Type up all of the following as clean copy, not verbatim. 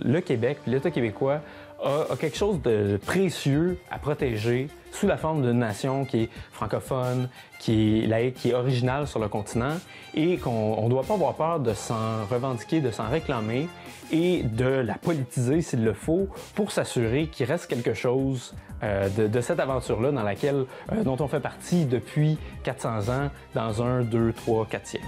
le Québec, puis l'État québécois a quelque chose de précieux à protéger sous la forme d'une nation qui est francophone, qui est laïque, qui est originale sur le continent et qu'on ne doit pas avoir peur de s'en revendiquer, de s'en réclamer et de la politiser s'il le faut pour s'assurer qu'il reste quelque chose de cette aventure-là dont on fait partie depuis 400 ans dans 1, 2, 3, 4 siècles.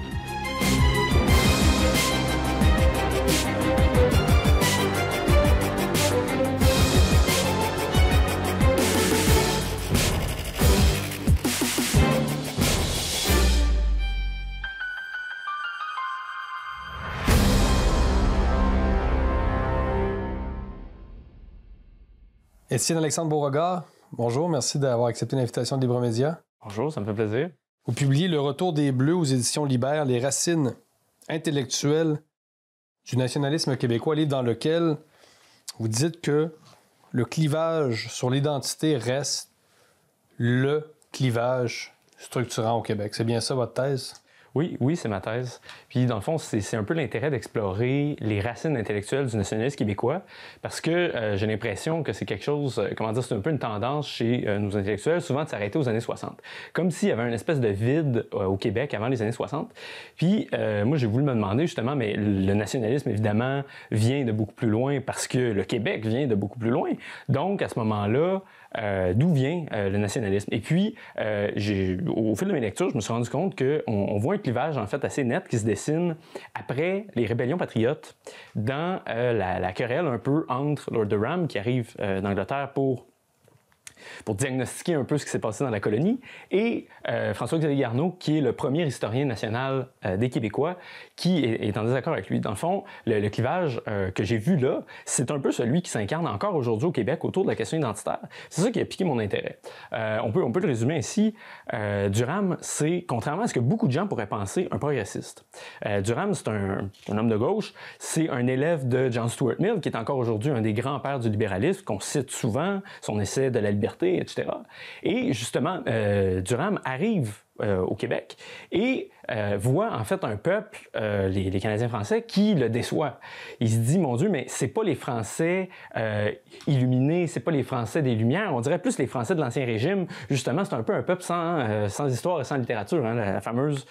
Étienne-Alexandre Beauregard, bonjour, merci d'avoir accepté l'invitation de Libre Média. Bonjour, ça me fait plaisir. Vous publiez Le Retour des Bleus aux éditions Libère, les racines intellectuelles du nationalisme québécois, livre dans lequel vous dites que le clivage sur l'identité reste le clivage structurant au Québec. C'est bien ça votre thèse? Oui, c'est ma thèse. Puis, dans le fond, c'est un peu l'intérêt d'explorer les racines intellectuelles du nationalisme québécois parce que j'ai l'impression que c'est quelque chose, c'est un peu une tendance chez nos intellectuels, souvent de s'arrêter aux années 60. Comme s'il y avait une espèce de vide au Québec avant les années 60. Puis, moi, j'ai voulu me demander justement, mais le nationalisme, évidemment, vient de beaucoup plus loin parce que le Québec vient de beaucoup plus loin. Donc, à ce moment-là, d'où vient le nationalisme? Et puis, au fil de mes lectures, je me suis rendu compte qu'on voit un clivage en fait assez net qui se dessine après les rébellions patriotes dans la querelle un peu entre Lord Durham qui arrive d'Angleterre pour diagnostiquer un peu ce qui s'est passé dans la colonie, et François-Xavier Garneau, qui est le premier historien national des Québécois, qui est en désaccord avec lui. Dans le fond, le clivage que j'ai vu là, c'est un peu celui qui s'incarne encore aujourd'hui au Québec autour de la question identitaire. C'est ça qui a piqué mon intérêt. On peut le résumer ainsi. Durham, c'est, contrairement à ce que beaucoup de gens pourraient penser, un progressiste. Durham, c'est un homme de gauche, c'est un élève de John Stuart Mill, qui est encore aujourd'hui un des grands pères du libéralisme, qu'on cite souvent, son essai de la liberté, etc. Et justement, Durham arrive au Québec et voit en fait un peuple, les Canadiens français, qui le déçoit. Il se dit, mon Dieu, mais c'est pas les Français illuminés, c'est pas les Français des Lumières, on dirait plus les Français de l'Ancien Régime. Justement, c'est un peu un peuple sans histoire et sans littérature, hein, la fameuse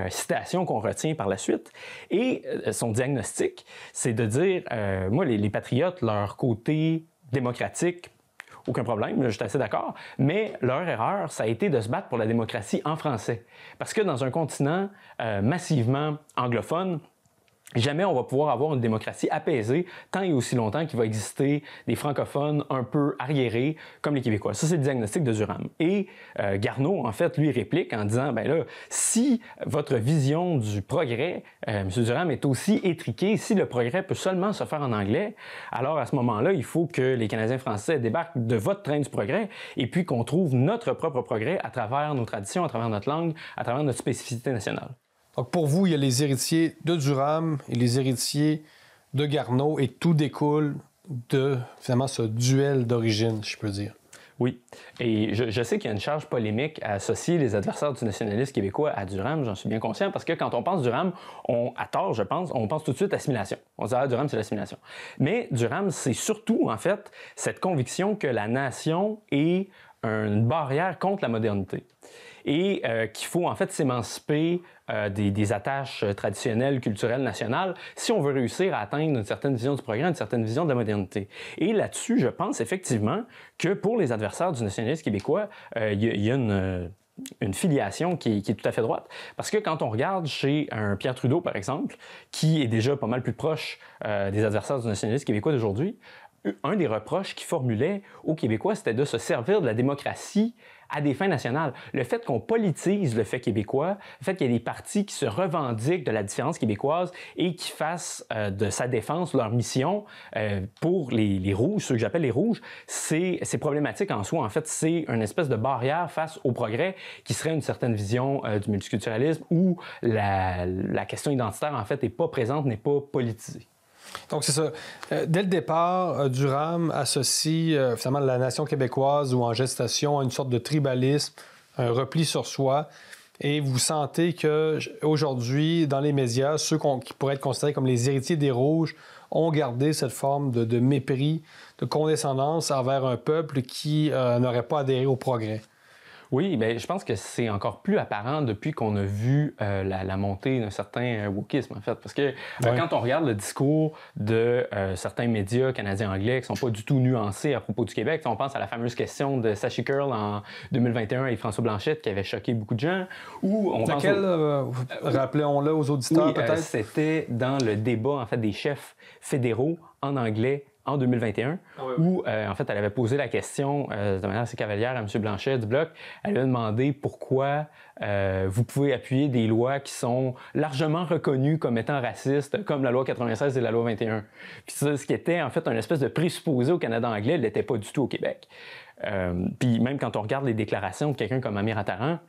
citation qu'on retient par la suite. Et son diagnostic, c'est de dire, moi, les patriotes, leur côté démocratique, aucun problème, je suis assez d'accord, mais leur erreur, ça a été de se battre pour la démocratie en français. Parce que dans un continent massivement anglophone, jamais on va pouvoir avoir une démocratie apaisée tant et aussi longtemps qu'il va exister des francophones un peu arriérés comme les Québécois. Ça, c'est le diagnostic de Durham. Et Garneau, en fait, lui réplique en disant, ben là, si votre vision du progrès, M. Durham, est aussi étriquée, si le progrès peut seulement se faire en anglais, alors à ce moment-là, il faut que les Canadiens français débarquent de votre train du progrès et puis qu'on trouve notre propre progrès à travers nos traditions, à travers notre langue, à travers notre spécificité nationale. Donc, pour vous, il y a les héritiers de Durham et les héritiers de Garneau et tout découle de, finalement, ce duel d'origine, si je peux dire. Oui. Et je sais qu'il y a une charge polémique à associer les adversaires du nationalisme québécois à Durham, j'en suis bien conscient, parce que quand on pense Durham, à tort, je pense, on pense tout de suite assimilation. On se dit, ah, Durham, c'est l'assimilation. Mais Durham, c'est surtout, en fait, cette conviction que la nation est une barrière contre la modernité. Et qu'il faut en fait s'émanciper des attaches traditionnelles, culturelles, nationales, si on veut réussir à atteindre une certaine vision du progrès, une certaine vision de la modernité. Et là-dessus, je pense effectivement que pour les adversaires du nationalisme québécois, il y a une filiation qui est tout à fait droite. Parce que quand on regarde chez un Pierre Trudeau, par exemple, qui est déjà pas mal plus proche des adversaires du nationalisme québécois d'aujourd'hui, un des reproches qu'il formulait aux Québécois, c'était de se servir de la démocratie à des fins nationales. Le fait qu'on politise le fait québécois, le fait qu'il y ait des partis qui se revendiquent de la différence québécoise et qui fassent de sa défense leur mission pour les Rouges, ceux que j'appelle les Rouges, c'est problématique en soi. En fait, c'est une espèce de barrière face au progrès qui serait une certaine vision du multiculturalisme où la question identitaire, en fait, n'est pas présente, n'est pas politisée. Donc, c'est ça. Dès le départ, Durham associe finalement la nation québécoise ou en gestation à une sorte de tribalisme, un repli sur soi. Et vous sentez qu'aujourd'hui, dans les médias, ceux qui pourraient être considérés comme les héritiers des Rouges ont gardé cette forme de mépris, de condescendance envers un peuple qui n'aurait pas adhéré au progrès. Oui, bien, je pense que c'est encore plus apparent depuis qu'on a vu la montée d'un certain wokisme, en fait. Parce que quand on regarde le discours de certains médias canadiens-anglais qui ne sont pas du tout nuancés à propos du Québec, on pense à la fameuse question de Sachi Curl en 2021 avec François Blanchette qui avait choqué beaucoup de gens. Ou on Laquelle, rappelons-le aux auditeurs, peut-être? C'était dans le débat, en fait, des chefs fédéraux en anglais en 2021, où, en fait, elle avait posé la question de manière assez cavalière à M. Blanchet du Bloc. Elle lui a demandé pourquoi vous pouvez appuyer des lois qui sont largement reconnues comme étant racistes, comme la loi 96 et la loi 21. Puis ça, ce qui était, en fait, un espèce de présupposé au Canada anglais, elle l'était pas du tout au Québec. Puis même quand on regarde les déclarations de quelqu'un comme Amir Attaran,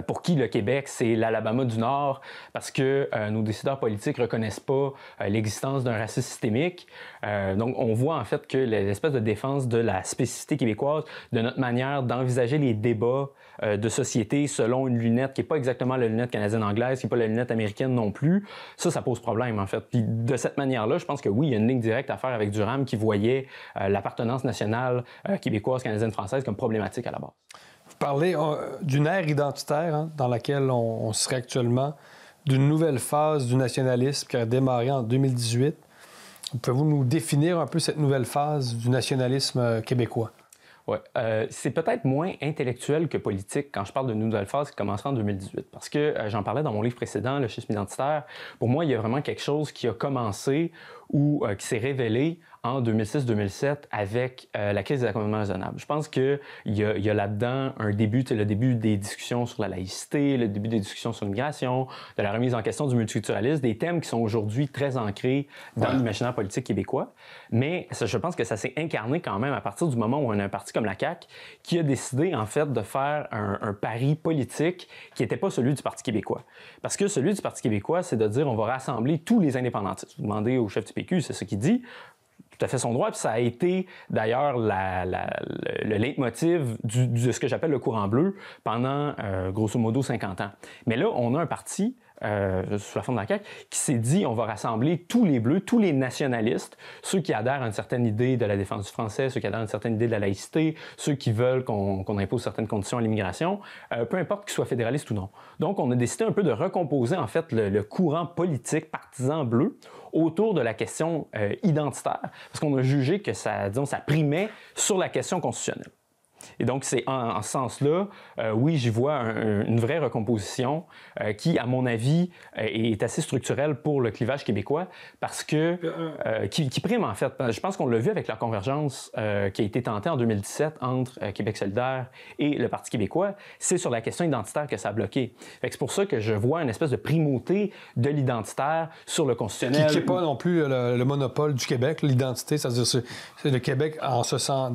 pour qui le Québec, c'est l'Alabama du Nord, parce que nos décideurs politiques ne reconnaissent pas l'existence d'un racisme systémique. Donc, on voit en fait que l'espèce de défense de la spécificité québécoise, de notre manière d'envisager les débats de société selon une lunette qui n'est pas exactement la lunette canadienne-anglaise, qui n'est pas la lunette américaine non plus, ça pose problème en fait. Puis de cette manière-là, je pense que oui, il y a une ligne directe à faire avec Durham qui voyait l'appartenance nationale québécoise, canadienne, française comme problématique à la base. Vous parlez d'une ère identitaire dans laquelle on serait actuellement, d'une nouvelle phase du nationalisme qui a démarré en 2018. Pouvez-vous nous définir un peu cette nouvelle phase du nationalisme québécois? Oui. C'est peut-être moins intellectuel que politique quand je parle de nouvelle phase qui commencera en 2018. Parce que j'en parlais dans mon livre précédent, Le schisme identitaire. Pour moi, il y a vraiment quelque chose qui a commencé ou qui s'est révélé en 2006-2007 avec la crise des accommodements raisonnables. Je pense qu'il y a là-dedans un début, le début des discussions sur la laïcité, le début des discussions sur l'immigration, de la remise en question du multiculturalisme, des thèmes qui sont aujourd'hui très ancrés dans l'imaginaire politique québécois. Mais je pense que ça s'est incarné quand même à partir du moment où on a un parti comme la CAQ qui a décidé en fait de faire un pari politique qui n'était pas celui du Parti québécois. Parce que celui du Parti québécois, c'est de dire on va rassembler tous les indépendantistes. Vous demandez au chef du PQ, c'est ce qu'il dit. Tout à fait son droit, puis ça a été d'ailleurs le leitmotiv de ce que j'appelle le courant bleu pendant grosso modo 50 ans. Mais là, on a un parti sous la forme de la CAQ, qui s'est dit on va rassembler tous les bleus, tous les nationalistes, ceux qui adhèrent à une certaine idée de la défense du français, ceux qui adhèrent à une certaine idée de la laïcité, ceux qui veulent qu'on impose certaines conditions à l'immigration, peu importe qu'ils soient fédéralistes ou non. Donc, on a décidé un peu de recomposer en fait le courant politique partisan bleu autour de la question identitaire, parce qu'on a jugé que ça primait sur la question constitutionnelle. Et donc, c'est en ce sens-là, oui, j'y vois une vraie recomposition qui, à mon avis, est assez structurelle pour le clivage québécois parce que, qui prime en fait. Je pense qu'on l'a vu avec la convergence qui a été tentée en 2017 entre Québec solidaire et le Parti québécois. C'est sur la question identitaire que ça a bloqué. C'est pour ça que je vois une espèce de primauté de l'identitaire sur le constitutionnel. Qui n'est pas non plus le monopole du Québec, l'identité, c'est-à-dire c'est le Québec en ce sens,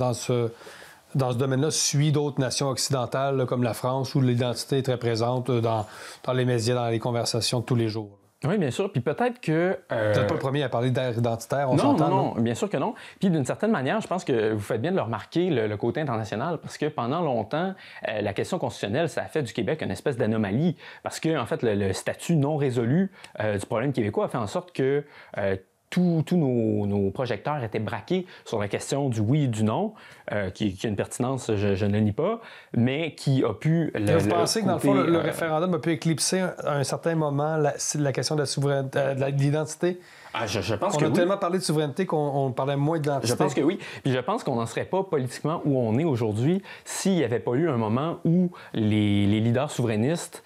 dans ce domaine-là, suit d'autres nations occidentales là, comme la France, où l'identité est très présente dans les médias, dans les conversations de tous les jours. Oui, bien sûr. Puis peut-être que... Peut-être pas le premier à parler d'ère identitaire, on s'entend. Non, bien sûr que non. Puis d'une certaine manière, je pense que vous faites bien de le remarquer, le côté international, parce que pendant longtemps, la question constitutionnelle, ça a fait du Québec une espèce d'anomalie, parce que en fait, le statut non résolu du problème québécois a fait en sorte que... tous nos projecteurs étaient braqués sur la question du oui et du non, qui a une pertinence, je ne nie pas, mais qui a pu... Vous pensez que, dans le fond, le référendum a pu éclipser à un certain moment la question de la souveraineté, de l'identité? Je pense que on a tellement parlé de souveraineté qu'on parlait moins d'identité. Je pense que oui. Puis je pense qu'on n'en serait pas politiquement où on est aujourd'hui s'il n'y avait pas eu un moment où les leaders souverainistes...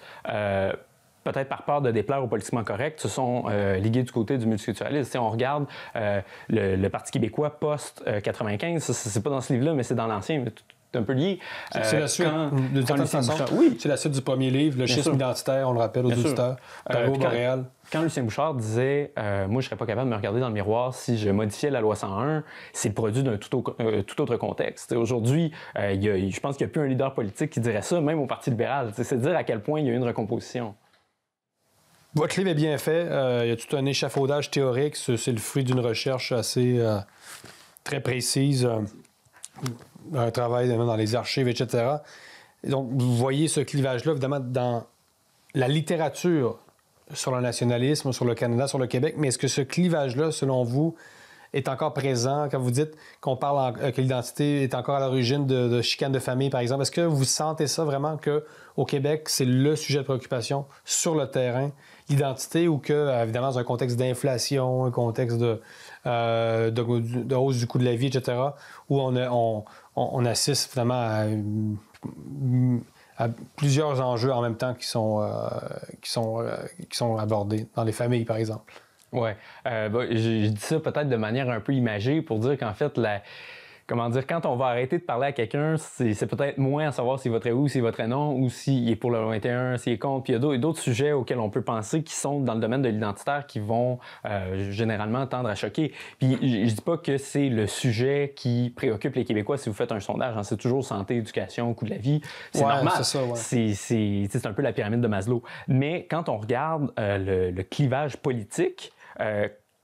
peut-être par peur de déplaire au politiquement correct, se sont ligués du côté du multiculturalisme. Si on regarde le Parti québécois post-95, c'est pas dans ce livre-là, mais c'est dans l'ancien, mais c'est un peu lié. C'est la suite, de certaine façon. Oui, c'est la suite du premier livre, Le schisme identitaire, on le rappelle aux auditeurs, au Montréal. Quand Lucien Bouchard disait « Moi, je ne serais pas capable de me regarder dans le miroir si je modifiais la loi 101 », c'est le produit d'un tout autre contexte. Aujourd'hui, je pense qu'il n'y a plus un leader politique qui dirait ça, même au Parti libéral. C'est dire à quel point il y a eu une recomposition. Votre livre est bien fait. Il y a tout un échafaudage théorique. C'est le fruit d'une recherche assez très précise, un travail dans les archives, etc. Et donc, vous voyez ce clivage-là, évidemment, dans la littérature sur le nationalisme, sur le Canada, sur le Québec, mais est-ce que ce clivage-là, selon vous, est encore présent quand vous dites que l'identité est encore à l'origine de chicanes de famille, par exemple? Est-ce que vous sentez ça vraiment qu'au Québec, c'est le sujet de préoccupation sur le terrain, l'identité, ou que, évidemment, dans un contexte d'inflation, un contexte de hausse du coût de la vie, etc., où on assiste finalement à plusieurs enjeux en même temps qui sont abordés dans les familles, par exemple? Oui. Je dis ça peut-être de manière un peu imagée pour dire qu'en fait, quand on va arrêter de parler à quelqu'un, c'est peut-être moins à savoir s'il voterait oui, s'il voterait non, ou s'il est pour le 21, s'il est contre. Puis il y a d'autres sujets auxquels on peut penser qui sont dans le domaine de l'identitaire qui vont généralement tendre à choquer. Puis je dis pas que c'est le sujet qui préoccupe les Québécois si vous faites un sondage. Hein. C'est toujours santé, éducation, coût de la vie. C'est normal. C'est ça, ouais. C'est un peu la pyramide de Maslow. Mais quand on regarde le clivage politique,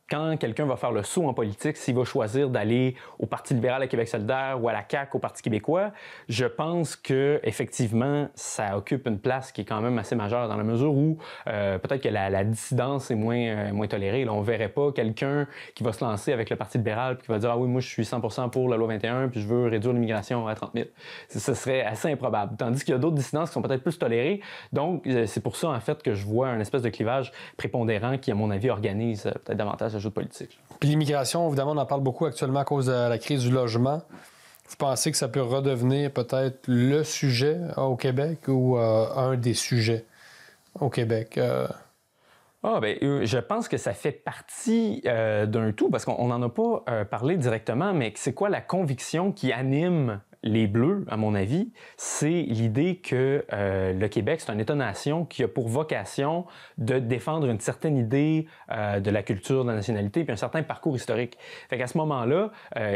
quand quelqu'un va faire le saut en politique, s'il va choisir d'aller au Parti libéral à Québec solidaire ou à la CAQ au Parti québécois, je pense que effectivement, ça occupe une place qui est quand même assez majeure dans la mesure où peut-être que la dissidence est moins tolérée. Là, on ne verrait pas quelqu'un qui va se lancer avec le Parti libéral et qui va dire « Ah oui, moi je suis 100% pour la loi 21 puis je veux réduire l'immigration à 30 000 ». Ce serait assez improbable. Tandis qu'il y a d'autres dissidences qui sont peut-être plus tolérées. Donc, c'est pour ça en fait que je vois un espèce de clivage prépondérant qui, à mon avis, organise peut-être davantage jeu politique. Puis l'immigration, évidemment, on en parle beaucoup actuellement à cause de la crise du logement. Vous pensez que ça peut redevenir peut-être le sujet au Québec ou un des sujets au Québec? Je pense que ça fait partie d'un tout, parce qu'on n'en a pas parlé directement, mais c'est quoi la conviction qui anime les Bleus, à mon avis? C'est l'idée que le Québec, c'est un État-nation qui a pour vocation de défendre une certaine idée de la culture, de la nationalité, puis un certain parcours historique. Fait qu'à ce moment-là,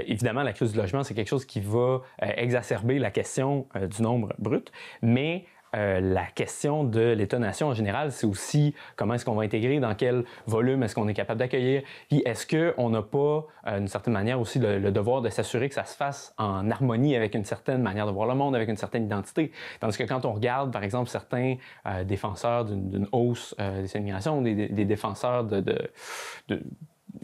évidemment, la crise du logement, c'est quelque chose qui va exacerber la question du nombre brut, mais la question de l'État-nation en général, c'est aussi comment est-ce qu'on va intégrer, dans quel volume est-ce qu'on est capable d'accueillir, puis est-ce qu'on n'a pas, d'une certaine manière aussi, le devoir de s'assurer que ça se fasse en harmonie avec une certaine manière de voir le monde, avec une certaine identité. Tandis que quand on regarde, par exemple, certains défenseurs d'une hausse des immigrations, des défenseurs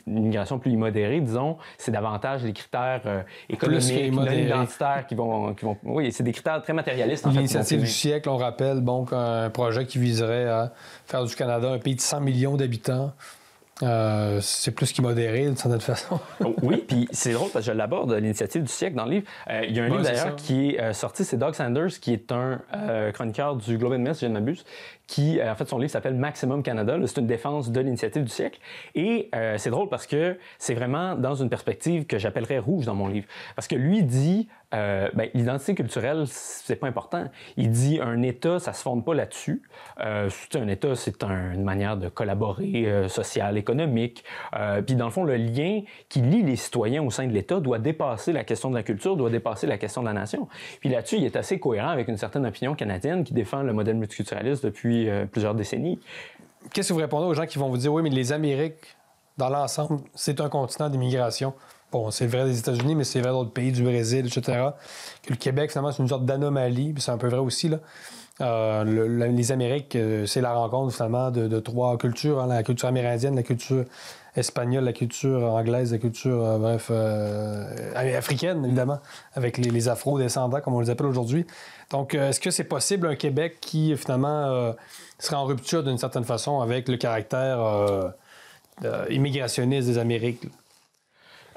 une immigration plus immodérée, disons, c'est davantage les critères économiques, non identitaires qui vont... Oui, c'est des critères très matérialistes. En L'initiative du siècle, on rappelle, un projet qui viserait à faire du Canada un pays de 100 millions d'habitants. C'est plus qu'immodéré, d'une certaine façon. Oui, puis c'est drôle parce que je l'aborde, l'initiative du siècle, dans le livre. Il y a un livre d'ailleurs qui est sorti, c'est Doug Sanders, qui est un chroniqueur du Globe and Mail, si je ne m'abuse, qui, en fait, son livre s'appelle Maximum Canada. Là, c'est une défense de l'initiative du siècle. Et c'est drôle parce que c'est vraiment dans une perspective que j'appellerais rouge dans mon livre. Parce que lui dit, l'identité culturelle, c'est pas important. Il dit, un État, ça se fonde pas là-dessus. Un État, c'est une manière de collaborer social, économique. Puis dans le fond, le lien qui lie les citoyens au sein de l'État doit dépasser la question de la culture, doit dépasser la question de la nation. Puis là-dessus, il est assez cohérent avec une certaine opinion canadienne qui défend le modèle multiculturaliste depuis plusieurs décennies. Qu'est-ce que vous répondez aux gens qui vont vous dire « Oui, mais les Amériques, dans l'ensemble, c'est un continent d'immigration. » Bon, c'est vrai des États-Unis, mais c'est vrai d'autres pays, du Brésil, etc. Que le Québec, finalement, c'est une sorte d'anomalie, puis c'est un peu vrai aussi, là. Les Amériques, c'est la rencontre, finalement, de trois cultures, hein, la culture amérindienne, la culture espagnole, la culture anglaise, la culture, africaine, évidemment, avec les afro-descendants, comme on les appelle aujourd'hui. Donc, est-ce que c'est possible un Québec qui, finalement, serait en rupture d'une certaine façon avec le caractère immigrationniste des Amériques?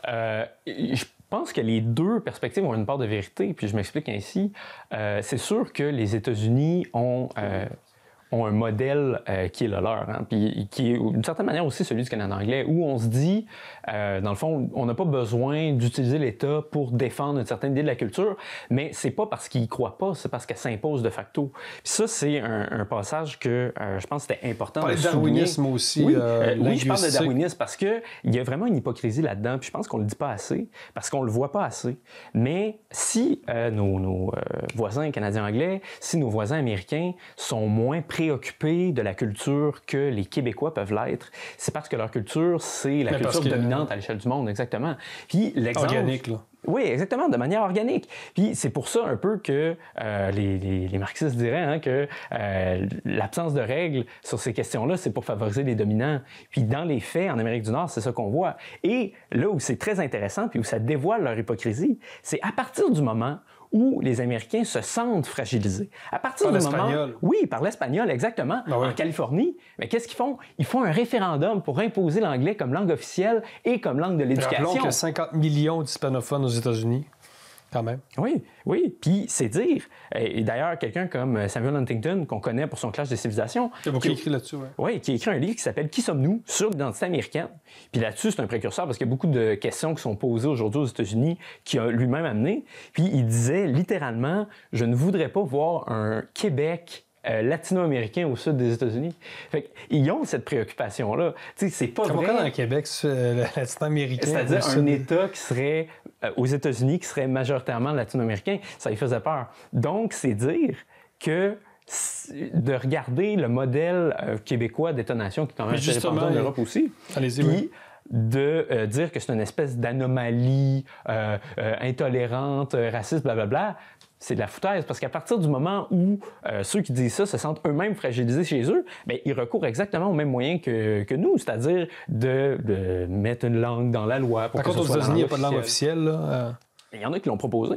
Je pense que les deux perspectives ont une part de vérité, puis je m'explique ainsi. C'est sûr que les États-Unis ont un modèle qui est le leur, hein, puis qui est d'une certaine manière aussi celui du Canada anglais, où on se dit, dans le fond, on n'a pas besoin d'utiliser l'État pour défendre une certaine idée de la culture, mais c'est pas parce qu'ils y croient pas, c'est parce qu'elle s'impose de facto. Puis ça, c'est un passage que je pense que c'était important de souligner. Darwinisme aussi. Oui, je parle de darwinisme parce qu'il y a vraiment une hypocrisie là-dedans, puis je pense qu'on le dit pas assez, parce qu'on le voit pas assez. Mais si nos voisins canadiens-anglais, si nos voisins américains sont moins préoccupés de la culture que les Québécois peuvent l'être, c'est parce que leur culture, c'est la culture dominante à l'échelle du monde, exactement. Puis l'exemple... Organique, là. Oui, exactement, de manière organique. Puis c'est pour ça un peu que les marxistes diraient hein, que l'absence de règles sur ces questions-là, c'est pour favoriser les dominants. Puis dans les faits, en Amérique du Nord, c'est ça qu'on voit. Et là où c'est très intéressant, puis où ça dévoile leur hypocrisie, c'est à partir du moment où les Américains se sentent fragilisés. À partir par du moment... l'espagnol. Oui, par l'espagnol, exactement. Ah ouais. En Californie, mais qu'est-ce qu'ils font? Ils font un référendum pour imposer l'anglais comme langue officielle et comme langue de l'éducation. Rappelons qu'il y a 50 millions d'hispanophones aux États-Unis, quand même. Oui, oui. Puis c'est dire. Et d'ailleurs, quelqu'un comme Samuel Huntington, qu'on connaît pour son Clash des civilisations... Il y a beaucoup écrit là-dessus, oui. Oui, qui a écrit un livre qui s'appelle « Qui sommes-nous? » sur l'identité américaine. Puis là-dessus, c'est un précurseur parce qu'il y a beaucoup de questions qui sont posées aujourd'hui aux États-Unis qu'il a lui-même amené. Puis il disait littéralement « Je ne voudrais pas voir un Québec... latino-américain au sud des États-Unis. » Fait qu'ils ont cette préoccupation-là. Tu sais, c'est pas vrai. Pourquoi dans le Québec, latino-américain? C'est-à-dire un État qui serait, aux États-Unis, qui serait majoritairement latino-américain, ça lui faisait peur. Donc, c'est dire que de regarder le modèle québécois d'État-nation, qui est quand même assez répandu en Europe aussi, allez-y, puis oui. de dire que c'est une espèce d'anomalie intolérante, raciste, blablabla, c'est de la foutaise, parce qu'à partir du moment où ceux qui disent ça se sentent eux-mêmes fragilisés chez eux, bien, ils recourent exactement aux mêmes moyens que nous, c'est-à-dire de mettre une langue dans la loi. Par contre, aux États-Unis, il n'y a pas de langue officielle. Là. Il y en a qui l'ont proposé.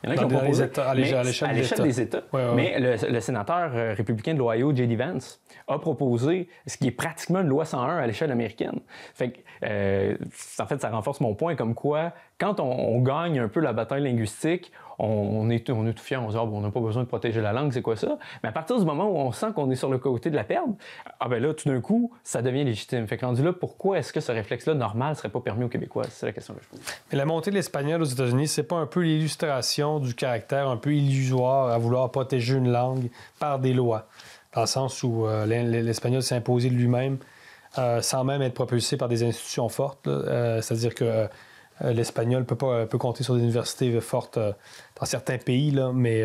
Il y en a Dans qui l'ont proposé. États, à l'échelle des États. Ouais, ouais. Mais le sénateur républicain de l'Ohio, J.D. Vance, a proposé ce qui est pratiquement une loi 101 à l'échelle américaine. Fait que, en fait, ça renforce mon point comme quoi, quand on gagne un peu la bataille linguistique, on est tout fier, on se dit on n'a pas besoin de protéger la langue, c'est quoi ça? Mais à partir du moment où on sent qu'on est sur le côté de la perdre, ah ben là, tout d'un coup, ça devient légitime. Fait que rendu là, pourquoi est-ce que ce réflexe-là normal serait pas permis aux Québécois? C'est la question que je pose. Mais la montée de l'espagnol aux États-Unis, c'est pas un peu l'illustration du caractère un peu illusoire à vouloir protéger une langue par des lois? Dans le sens où l'espagnol s'est imposé de lui-même sans même être propulsé par des institutions fortes. C'est-à-dire que l'espagnol peut compter sur des universités fortes dans certains pays, là, mais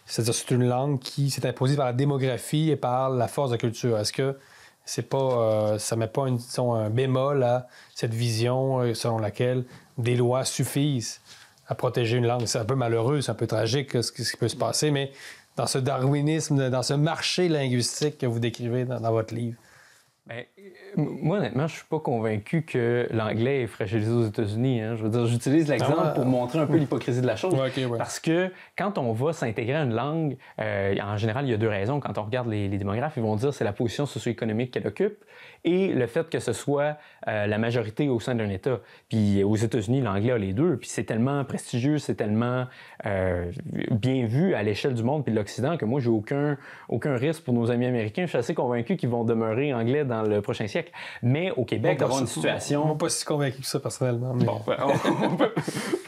c'est-à-dire c'est une langue qui s'est imposée par la démographie et par la force de culture. Est-ce que c'est pas, ça met pas un bémol à cette vision selon laquelle des lois suffisent à protéger une langue? C'est un peu malheureux, c'est un peu tragique ce qui peut se passer, mais dans ce darwinisme, dans ce marché linguistique que vous décrivez dans votre livre. Bien, moi, honnêtement, je ne suis pas convaincu que l'anglais est fragilisé aux États-Unis. Hein. Je veux dire, j'utilise l'exemple pour montrer un peu l'hypocrisie de la chose. Ouais, okay, ouais. Parce que quand on va s'intégrer à une langue, en général, il y a deux raisons. Quand on regarde les démographes, ils vont dire que c'est la position socio-économique qu'elle occupe et le fait que ce soit la majorité au sein d'un État. Puis aux États-Unis, l'anglais a les deux. Puis c'est tellement prestigieux, c'est tellement bien vu à l'échelle du monde puis de l'Occident que moi, j'ai aucun risque pour nos amis américains. Je suis assez convaincu qu'ils vont demeurer anglais dans le prochain siècle. Mais au Québec, d'avoir une situation... Je ne suis pas si convaincu que ça, personnellement. Mais... Bon, on peut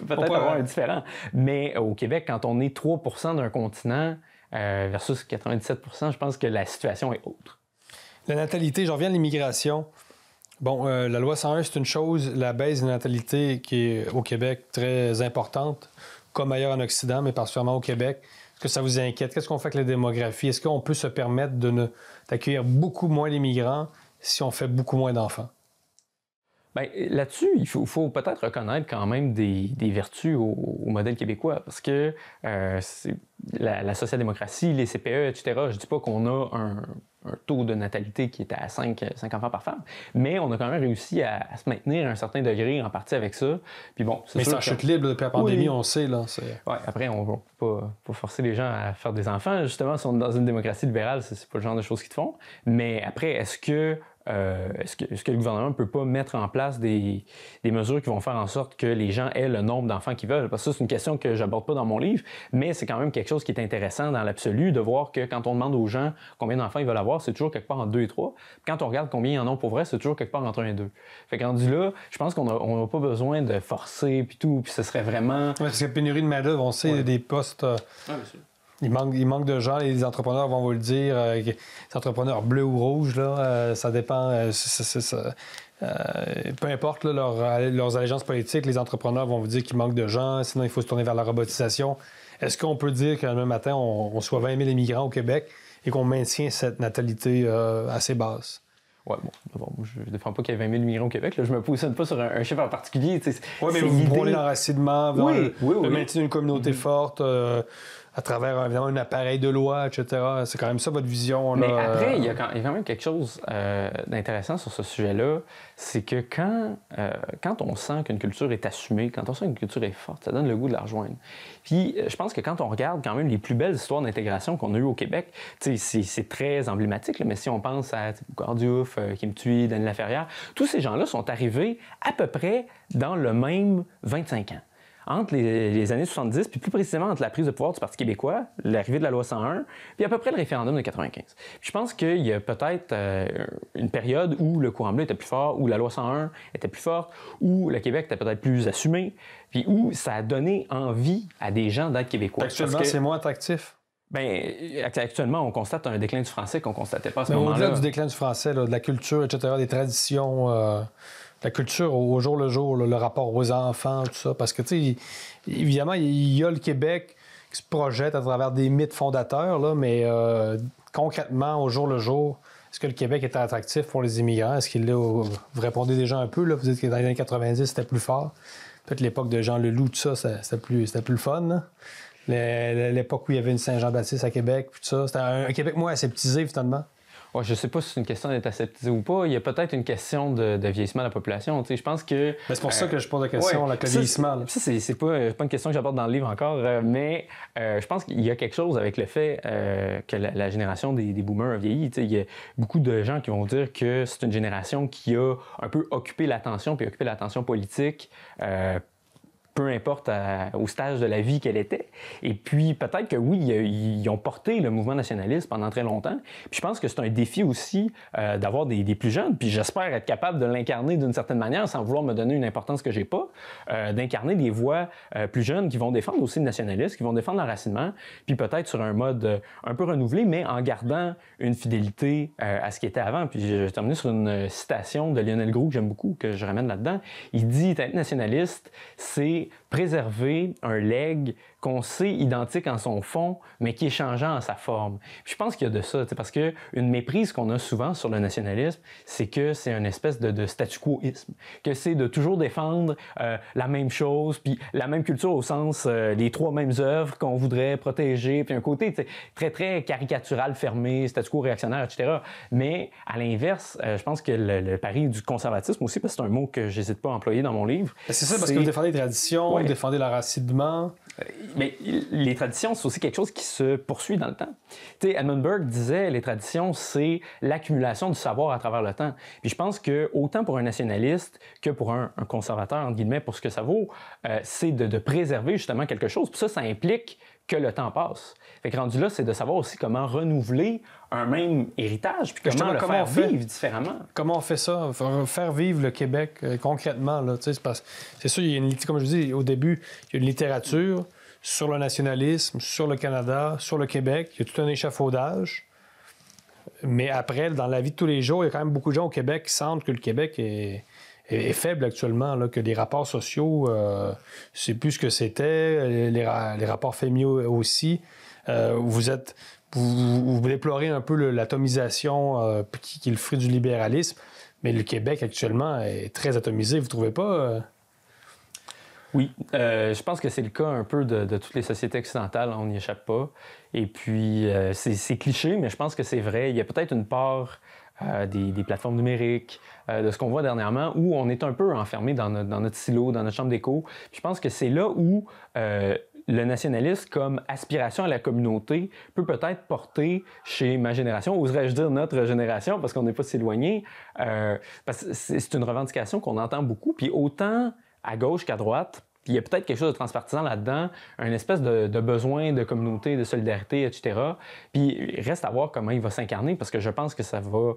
peut-être avoir un différent. Mais au Québec, quand on est 3 % d'un continent versus 97 %, je pense que la situation est autre. La natalité, j'en reviens à l'immigration. Bon, la loi 101, c'est une chose. La baisse de natalité qui est au Québec très importante, comme ailleurs en Occident, mais particulièrement au Québec. Est-ce que ça vous inquiète? Qu'est-ce qu'on fait avec la démographie? Est-ce qu'on peut se permettre d'accueillir beaucoup moins d'immigrants si on fait beaucoup moins d'enfants? Bien, là-dessus, il faut peut-être reconnaître quand même des vertus au modèle québécois, parce que la social-démocratie, les CPE, etc., je ne dis pas qu'on a un taux de natalité qui est à 5 enfants par femme, mais on a quand même réussi à se maintenir à un certain degré en partie avec ça. Puis bon, mais c'est en chute libre depuis la pandémie, on sait. Là, ouais, après, on ne va pas forcer les gens à faire des enfants. Justement, si on est dans une démocratie libérale, c'est pas le genre de choses qu'ils te font. Mais après, est-ce que le gouvernement ne peut pas mettre en place des mesures qui vont faire en sorte que les gens aient le nombre d'enfants qu'ils veulent? Parce que ça, c'est une question que je n'aborde pas dans mon livre, mais c'est quand même quelque chose qui est intéressant dans l'absolu de voir que quand on demande aux gens combien d'enfants ils veulent avoir, c'est toujours quelque part entre 2 et 3. Quand on regarde combien ils en ont pour vrai, c'est toujours quelque part entre 1 et 2. Fait que rendu là, je pense qu'on n'a pas besoin de forcer puis tout, puis ce serait vraiment... Oui, parce qu'il y a pénurie de main-d'œuvre, on sait, des postes... bien sûr. Il manque de gens, les entrepreneurs vont vous le dire, les entrepreneurs bleus ou rouges, là, ça dépend, peu importe là, leurs allégeances politiques, les entrepreneurs vont vous dire qu'il manque de gens, sinon il faut se tourner vers la robotisation. Est-ce qu'on peut dire qu'un même matin, on soit 20 000 immigrants au Québec et qu'on maintient cette natalité assez basse? Ouais, bon, je ne défends pas qu'il y ait 20 000 migrants au Québec. Là, je ne me positionne pas sur un chiffre en particulier. Oui, mais vous prônez l'enracinement, le maintien d'une communauté forte à travers évidemment un appareil de loi, etc. C'est quand même ça votre vision. Mais après, il y a quand même quelque chose d'intéressant sur ce sujet-là. C'est que quand on sent qu'une culture est assumée, quand on sent qu'une culture est forte, ça donne le goût de la rejoindre. Puis je pense que quand on regarde quand même les plus belles histoires d'intégration qu'on a eues au Québec, c'est très emblématique, là, mais si on pense à Boucard Diouf, Kim Thuy, Denis Laferrière, tous ces gens-là sont arrivés à peu près dans le même 25 ans. Entre les années 70, puis plus précisément entre la prise de pouvoir du Parti québécois, l'arrivée de la loi 101, puis à peu près le référendum de 95. Puis je pense qu'il y a peut-être une période où le courant bleu était plus fort, où la loi 101 était plus forte, où le Québec était peut-être plus assumé, puis où ça a donné envie à des gens d'être québécois. Actuellement, c'est moins attractif. Bien, actuellement, on constate un déclin du français qu'on ne constatait pas à ce moment-là. Au-delà du déclin du français, là, de la culture, etc., des traditions... La culture au jour le jour, là, le rapport aux enfants, tout ça. Parce que, tu sais, évidemment, il y a le Québec qui se projette à travers des mythes fondateurs, là, mais concrètement, au jour le jour, est-ce que le Québec est attractif pour les immigrants? Est-ce qu'il l'est? Vous répondez déjà un peu, là. Vous dites que dans les années 90, c'était plus fort. Peut-être l'époque de Jean Leloup, tout ça, c'était plus le fun, là. L'époque où il y avait une Saint-Jean-Baptiste à Québec, puis tout ça. C'était un Québec moins aseptisé, finalement. Ouais, je ne sais pas si c'est une question d'être aseptisé ou pas. Il y a peut-être une question de vieillissement de la population. Tu sais, je pense que... Mais c'est pour ça que je pose la question, le vieillissement. Ça, c'est pas une question que j'apporte dans le livre encore, mais je pense qu'il y a quelque chose avec le fait que la génération des boomers a vieilli. Tu sais, il y a beaucoup de gens qui vont dire que c'est une génération qui a un peu occupé l'attention, puis occupé l'attention politique peu importe au stage de la vie qu'elle était. Et puis, peut-être que oui, ils ont porté le mouvement nationaliste pendant très longtemps. Puis je pense que c'est un défi aussi d'avoir des plus jeunes. Puis j'espère être capable de l'incarner d'une certaine manière, sans vouloir me donner une importance que j'ai pas, d'incarner des voix plus jeunes qui vont défendre aussi le nationalisme, qui vont défendre l'enracinement, puis peut-être sur un mode un peu renouvelé, mais en gardant une fidélité à ce qui était avant. Puis je vais terminer sur une citation de Lionel Groulx que j'aime beaucoup, que je ramène là-dedans. Il dit « Être nationaliste, c'est préserver un legs qu'on sait identique en son fond, mais qui est changeant en sa forme. » Puis je pense qu'il y a de ça, parce qu'une méprise qu'on a souvent sur le nationalisme, c'est que c'est une espèce de statu quoisme, que c'est de toujours défendre la même chose, puis la même culture au sens les trois mêmes œuvres qu'on voudrait protéger, puis un côté très, très caricatural, fermé, statu quo réactionnaire, etc. Mais à l'inverse, je pense que le pari du conservatisme aussi, parce que c'est un mot que j'hésite pas à employer dans mon livre. C'est ça, parce que vous défendez les traditions, vous défendez l'enracinement. Mais les traditions, c'est aussi quelque chose qui se poursuit dans le temps. Tu sais, Edmund Burke disait les traditions, c'est l'accumulation du savoir à travers le temps. Puis je pense que autant pour un nationaliste que pour un conservateur, entre guillemets, pour ce que ça vaut, c'est de préserver justement quelque chose. Puis ça implique que le temps passe. Fait que rendu là, c'est de savoir aussi comment renouveler un même héritage, puis comment le faire vivre différemment. Comment on fait ça? Faire vivre le Québec concrètement, là, c'est sûr, il y a comme je dis au début, il y a une littérature sur le nationalisme, sur le Canada, sur le Québec. Il y a tout un échafaudage. Mais après, dans la vie de tous les jours, il y a quand même beaucoup de gens au Québec qui sentent que le Québec est faible actuellement, là, que les rapports sociaux, c'est plus ce que c'était, les rapports familiaux aussi. Vous déplorez un peu l'atomisation qui est le fruit du libéralisme, mais le Québec actuellement est très atomisé, vous trouvez pas? Oui, je pense que c'est le cas un peu de toutes les sociétés occidentales, on n'y échappe pas. Et puis, c'est cliché, mais je pense que c'est vrai. Il y a peut-être une part des plateformes numériques, de ce qu'on voit dernièrement, où on est un peu enfermé dans notre silo, dans notre chambre d'écho. Je pense que c'est là où le nationalisme comme aspiration à la communauté peut-être porter chez ma génération, oserais-je dire notre génération, parce qu'on n'est pas si éloigné, parce que c'est une revendication qu'on entend beaucoup, puis autant à gauche qu'à droite. Puis il y a peut-être quelque chose de transpartisan là-dedans, une espèce de besoin de communauté, de solidarité, etc. Puis il reste à voir comment il va s'incarner, parce que je pense que ça va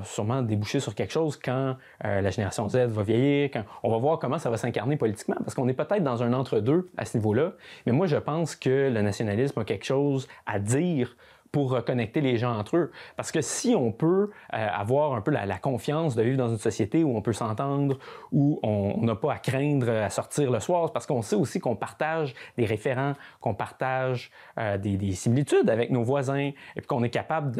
sûrement déboucher sur quelque chose quand la génération Z va vieillir, quand on va voir comment ça va s'incarner politiquement, parce qu'on est peut-être dans un entre-deux à ce niveau-là. Mais moi, je pense que le nationalisme a quelque chose à dire pour reconnecter les gens entre eux. Parce que si on peut avoir un peu la confiance de vivre dans une société où on peut s'entendre, où on n'a pas à craindre à sortir le soir, parce qu'on sait aussi qu'on partage des référents, qu'on partage des similitudes avec nos voisins, et puis qu'on est capable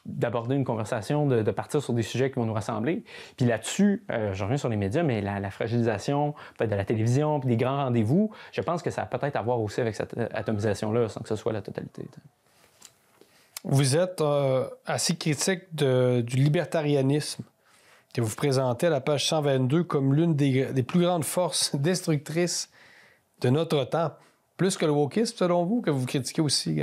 d'aborder une conversation, de partir sur des sujets qui vont nous rassembler. Puis là-dessus, je reviens sur les médias, mais la fragilisation peut-être de la télévision, puis des grands rendez-vous, je pense que ça a peut-être à voir aussi avec cette atomisation-là, sans que ce soit la totalité. Vous êtes assez critique du libertarianisme que vous présentez à la page 122 comme l'une des plus grandes forces destructrices de notre temps. Plus que le wokisme, selon vous, que vous critiquez aussi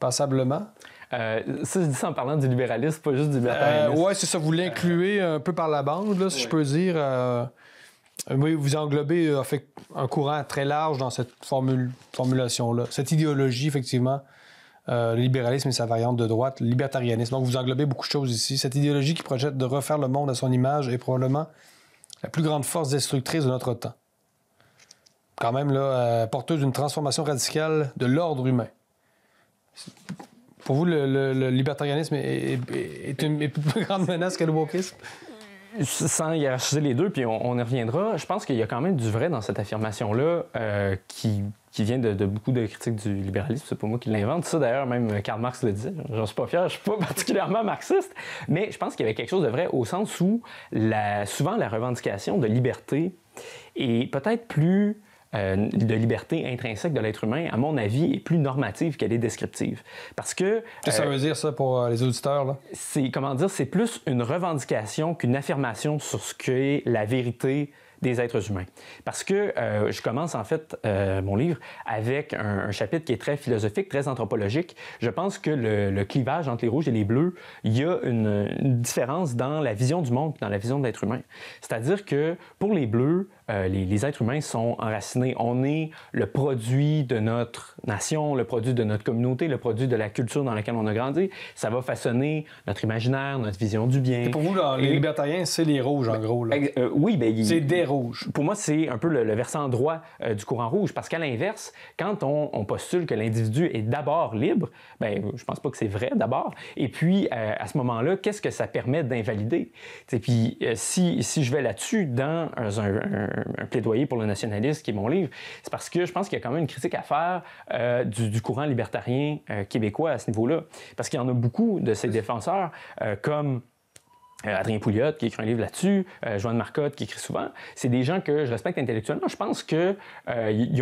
passablement? Ça, je dis ça en parlant du libéralisme, pas juste du libertarianisme. Oui, c'est ça. Vous l'incluez un peu par la bande, là, si je peux dire. Oui, vous englobez un courant très large dans cette formulation-là. Cette idéologie, effectivement, le libéralisme et sa variante de droite, le libertarianisme. Donc, vous englobez beaucoup de choses ici. Cette idéologie qui projette de refaire le monde à son image est probablement la plus grande force destructrice de notre temps. Quand même, là, porteuse d'une transformation radicale de l'ordre humain. Pour vous, le libertarianisme est une plus grande menace que le wokisme? Sans hiérarchiser les deux, puis on y reviendra, je pense qu'il y a quand même du vrai dans cette affirmation-là qui vient de beaucoup de critiques du libéralisme. C'est pas moi qui l'invente. Ça, d'ailleurs, même Karl Marx le disait. J'en suis pas fier, je suis pas particulièrement marxiste, mais je pense qu'il y avait quelque chose de vrai au sens où souvent la revendication de liberté est peut-être plus de liberté intrinsèque de l'être humain, à mon avis, est plus normative qu'elle est descriptive. Parce que... Qu'est-ce que ça veut dire, ça, pour les auditeurs, là? C'est plus une revendication qu'une affirmation sur ce qu'est la vérité des êtres humains. Parce que je commence en fait mon livre avec un chapitre qui est très philosophique, très anthropologique. Je pense que le clivage entre les rouges et les bleus, il y a une différence dans la vision du monde, dans la vision de l'être humain. C'est-à-dire que pour les bleus, les êtres humains sont enracinés. On est le produit de notre nation, le produit de notre communauté, le produit de la culture dans laquelle on a grandi. Ça va façonner notre imaginaire, notre vision du bien. Et pour vous, là, les libertariens, c'est les rouges, en gros. Là. Oui, bien... C'est des rouges. Pour moi, c'est un peu le versant droit du courant rouge. Parce qu'à l'inverse, quand on postule que l'individu est d'abord libre, bien, je pense pas que c'est vrai d'abord. Et puis, à ce moment-là, qu'est-ce que ça permet d'invalider? Puis, si je vais là-dessus, dans un plaidoyer pour le nationalisme, qui est mon livre, c'est parce que je pense qu'il y a quand même une critique à faire du courant libertarien québécois à ce niveau-là. Parce qu'il y en a beaucoup de ces défenseurs, comme Adrien Pouliot, qui écrit un livre là-dessus, Joanne Marcotte, qui écrit souvent. C'est des gens que je respecte intellectuellement. Je pense qu'ils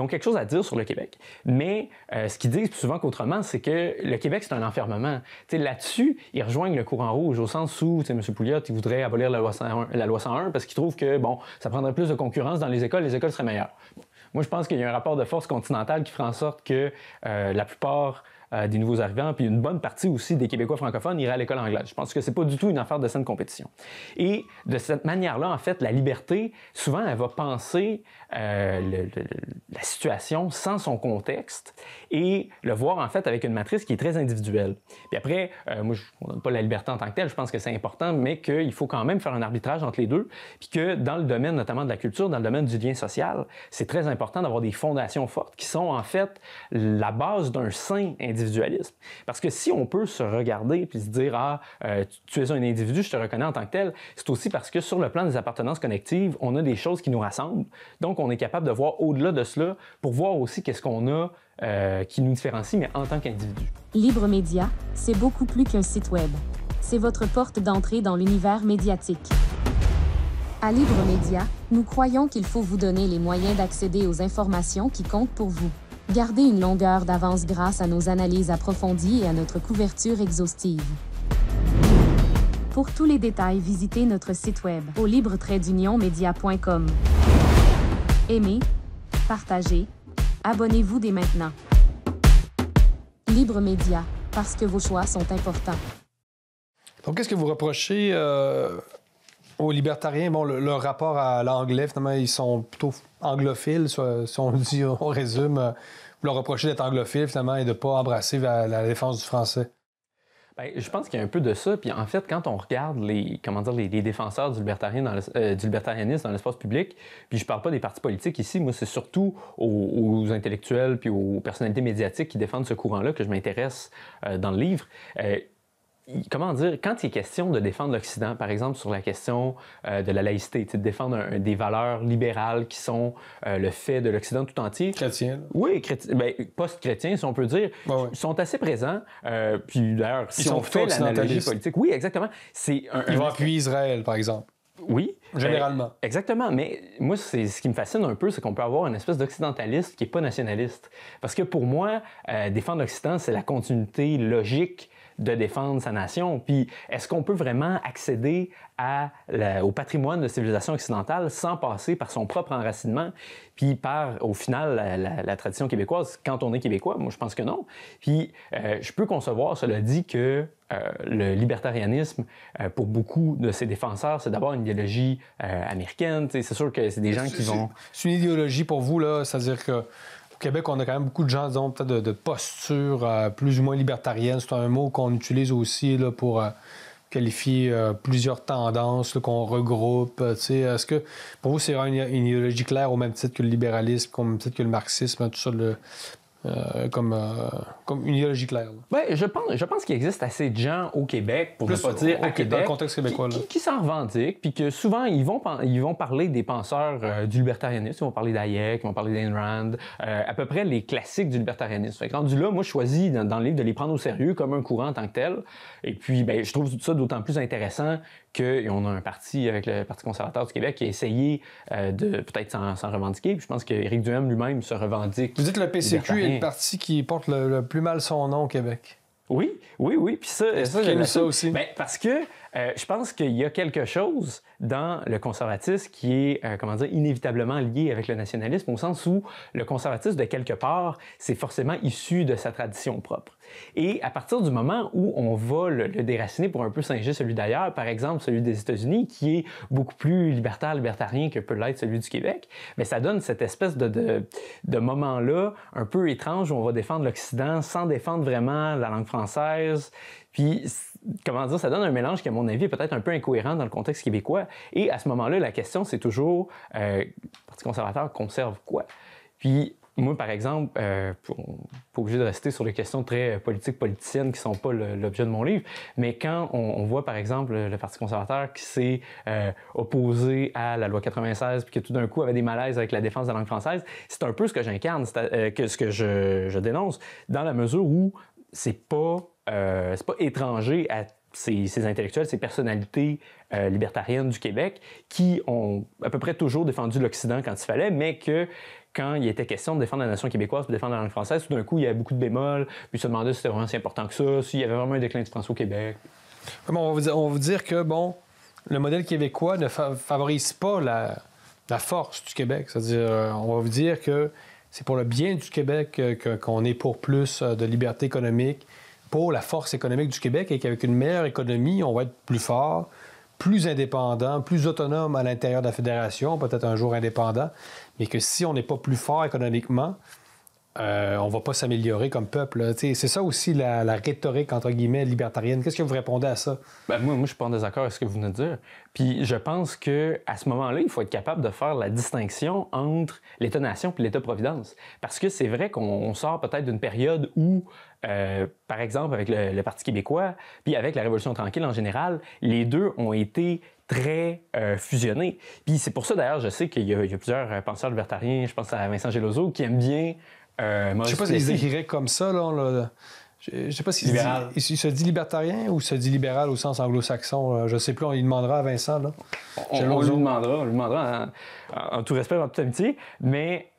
ont quelque chose à dire sur le Québec. Mais ce qu'ils disent plus souvent qu'autrement, c'est que le Québec, c'est un enfermement. T'sais, là-dessus, ils rejoignent le courant rouge, au sens où M. Pouliot, il voudrait abolir la loi 101 parce qu'il trouve que, bon, ça prendrait plus de concurrence dans les écoles seraient meilleures. Moi, je pense qu'il y a un rapport de force continentale qui ferait en sorte que la plupart des nouveaux arrivants, puis une bonne partie aussi des Québécois francophones iraient à l'école anglaise. Je pense que c'est pas du tout une affaire de saine compétition. Et de cette manière-là, en fait, la liberté, souvent, elle va penser la situation sans son contexte et le voir, en fait, avec une matrice qui est très individuelle. Puis après, moi, on ne donne pas la liberté en tant que telle, je pense que c'est important, mais qu'il faut quand même faire un arbitrage entre les deux, puis que dans le domaine, notamment de la culture, dans le domaine du lien social, c'est très important d'avoir des fondations fortes qui sont, en fait, la base d'un sain individualisme. Parce que si on peut se regarder puis se dire tu es un individu, je te reconnais en tant que tel, c'est aussi parce que sur le plan des appartenances connectives, on a des choses qui nous rassemblent. Donc, on est capable de voir au-delà de cela pour voir aussi qu'est-ce qu'on a qui nous différencie, mais en tant qu'individu. Libre Média, c'est beaucoup plus qu'un site web. C'est votre porte d'entrée dans l'univers médiatique. À Libre Média, nous croyons qu'il faut vous donner les moyens d'accéder aux informations qui comptent pour vous. Gardez une longueur d'avance grâce à nos analyses approfondies et à notre couverture exhaustive. Pour tous les détails, visitez notre site web au libre-media.com. Aimez, partagez, abonnez-vous dès maintenant. Libre Média, parce que vos choix sont importants. Donc, qu'est-ce que vous reprochez aux libertariens? Bon, leur rapport à l'anglais, finalement, ils sont plutôt anglophiles, si on dit, on résume. Vous leur reprochez d'être anglophiles, finalement, et de ne pas embrasser la défense du français. Ben, je pense qu'il y a un peu de ça. Puis en fait, quand on regarde les défenseurs du libertarianisme dans l'espace public, puis je parle pas des partis politiques ici, moi c'est surtout aux intellectuels puis aux personnalités médiatiques qui défendent ce courant-là que je m'intéresse dans le livre. Comment dire, quand il est question de défendre l'Occident, par exemple sur la question de la laïcité, de défendre des valeurs libérales qui sont le fait de l'Occident tout entier. Chrétien. Oui, post-chrétiens, si on peut dire, sont assez présents. Puis d'ailleurs, si on fait l'analogie politique, oui, exactement. Ils vont appuyer Israël, par exemple. Oui. Généralement. Exactement. Mais moi, c'est ce qui me fascine un peu, c'est qu'on peut avoir une espèce d'occidentaliste qui n'est pas nationaliste. Parce que pour moi, défendre l'Occident, c'est la continuité logique de défendre sa nation. Puis, est-ce qu'on peut vraiment accéder au patrimoine de civilisation occidentale sans passer par son propre enracinement, puis par, au final, la tradition québécoise, quand on est québécois? Moi, je pense que non. Puis, je peux concevoir, cela dit, que le libertarianisme, pour beaucoup de ses défenseurs, c'est d'abord une idéologie américaine. C'est sûr que c'est des gens qui vont... C'est une idéologie pour vous, là, c'est-à-dire que au Québec, on a quand même beaucoup de gens, disons, peut-être de posture plus ou moins libertarienne. C'est un mot qu'on utilise aussi là, pour qualifier plusieurs tendances là, qu'on regroupe. Est-ce que, pour vous, c'est vraiment une idéologie claire au même titre que le libéralisme, au même titre que le marxisme, tout ça, comme une idéologie claire? Oui, je pense qu'il existe assez de gens au Québec, pour ne pas dire à Québec, dans le contexte québécois, qui s'en revendiquent, puis que souvent, ils vont parler des penseurs du libertarianisme, ils vont parler d'Hayek, ils vont parler d'Ayn Rand, à peu près les classiques du libertarianisme. Fait que rendu là, moi, je choisis dans le livre de les prendre au sérieux comme un courant en tant que tel. Et puis, je trouve ça d'autant plus intéressant qu'on a un parti avec le Parti conservateur du Québec qui a essayé de peut-être s'en revendiquer. Puis je pense qu'Éric Duhem lui-même se revendique. Vous dites que le PCQ est le parti qui porte le plus mal son nom au Québec. Oui. Puis ça j'aime ça aussi. Parce que je pense qu'il y a quelque chose dans le conservatisme qui est, inévitablement lié avec le nationalisme, au sens où le conservatisme, de quelque part, c'est forcément issu de sa tradition propre. Et à partir du moment où on va le déraciner pour un peu singer celui d'ailleurs, par exemple celui des États-Unis, qui est beaucoup plus libertarien que peut l'être celui du Québec, bien, ça donne cette espèce de moment-là un peu étrange où on va défendre l'Occident sans défendre vraiment la langue française. Puis, ça donne un mélange qui, à mon avis, est peut-être un peu incohérent dans le contexte québécois. Et à ce moment-là, la question, c'est toujours, le Parti conservateur conserve quoi? Puis, moi, par exemple, pas obligé de rester sur les questions très politiciennes qui ne sont pas l'objet de mon livre, mais quand on voit, par exemple, le Parti conservateur qui s'est opposé à la loi 96 puis que tout d'un coup avait des malaises avec la défense de la langue française, c'est un peu ce que j'incarne, ce que je dénonce, dans la mesure où c'est pas étranger à ces intellectuels, ces personnalités libertariennes du Québec qui ont à peu près toujours défendu l'Occident quand il fallait, mais que quand il était question de défendre la nation québécoise puis de défendre la langue française, tout d'un coup, il y avait beaucoup de bémols, puis ils se demandaient si c'était vraiment si important que ça, s'il y avait vraiment un déclin du français au Québec. On va vous dire que, le modèle québécois ne favorise pas la force du Québec. C'est-à-dire, on va vous dire que c'est pour le bien du Québec qu'on est pour plus de liberté économique, pour la force économique du Québec, et qu'avec une meilleure économie, on va être plus fort, plus indépendant, plus autonome à l'intérieur de la fédération, peut-être un jour indépendant, mais que si on n'est pas plus fort économiquement, on ne va pas s'améliorer comme peuple. C'est ça aussi la rhétorique, entre guillemets, libertarienne. Qu'est-ce que vous répondez à ça? Moi, je ne suis pas en désaccord avec ce que vous venez de dire. Puis je pense qu'à ce moment-là, il faut être capable de faire la distinction entre l'État-nation et l'État-providence. Parce que c'est vrai qu'on sort peut-être d'une période où, par exemple, avec le Parti québécois, puis avec la Révolution tranquille en général, les deux ont été très fusionnés. Puis c'est pour ça, d'ailleurs, je sais qu'il y a plusieurs penseurs libertariens, je pense à Vincent Gelozo, qui aiment bien je sais pas s'ils écriraient comme ça, là. Je sais pas s'il se dit libertarien ou se dit libéral au sens anglo-saxon. Là. Je sais plus, on lui demandera à Vincent. Là. On lui demandera en tout respect, en toute amitié. Mais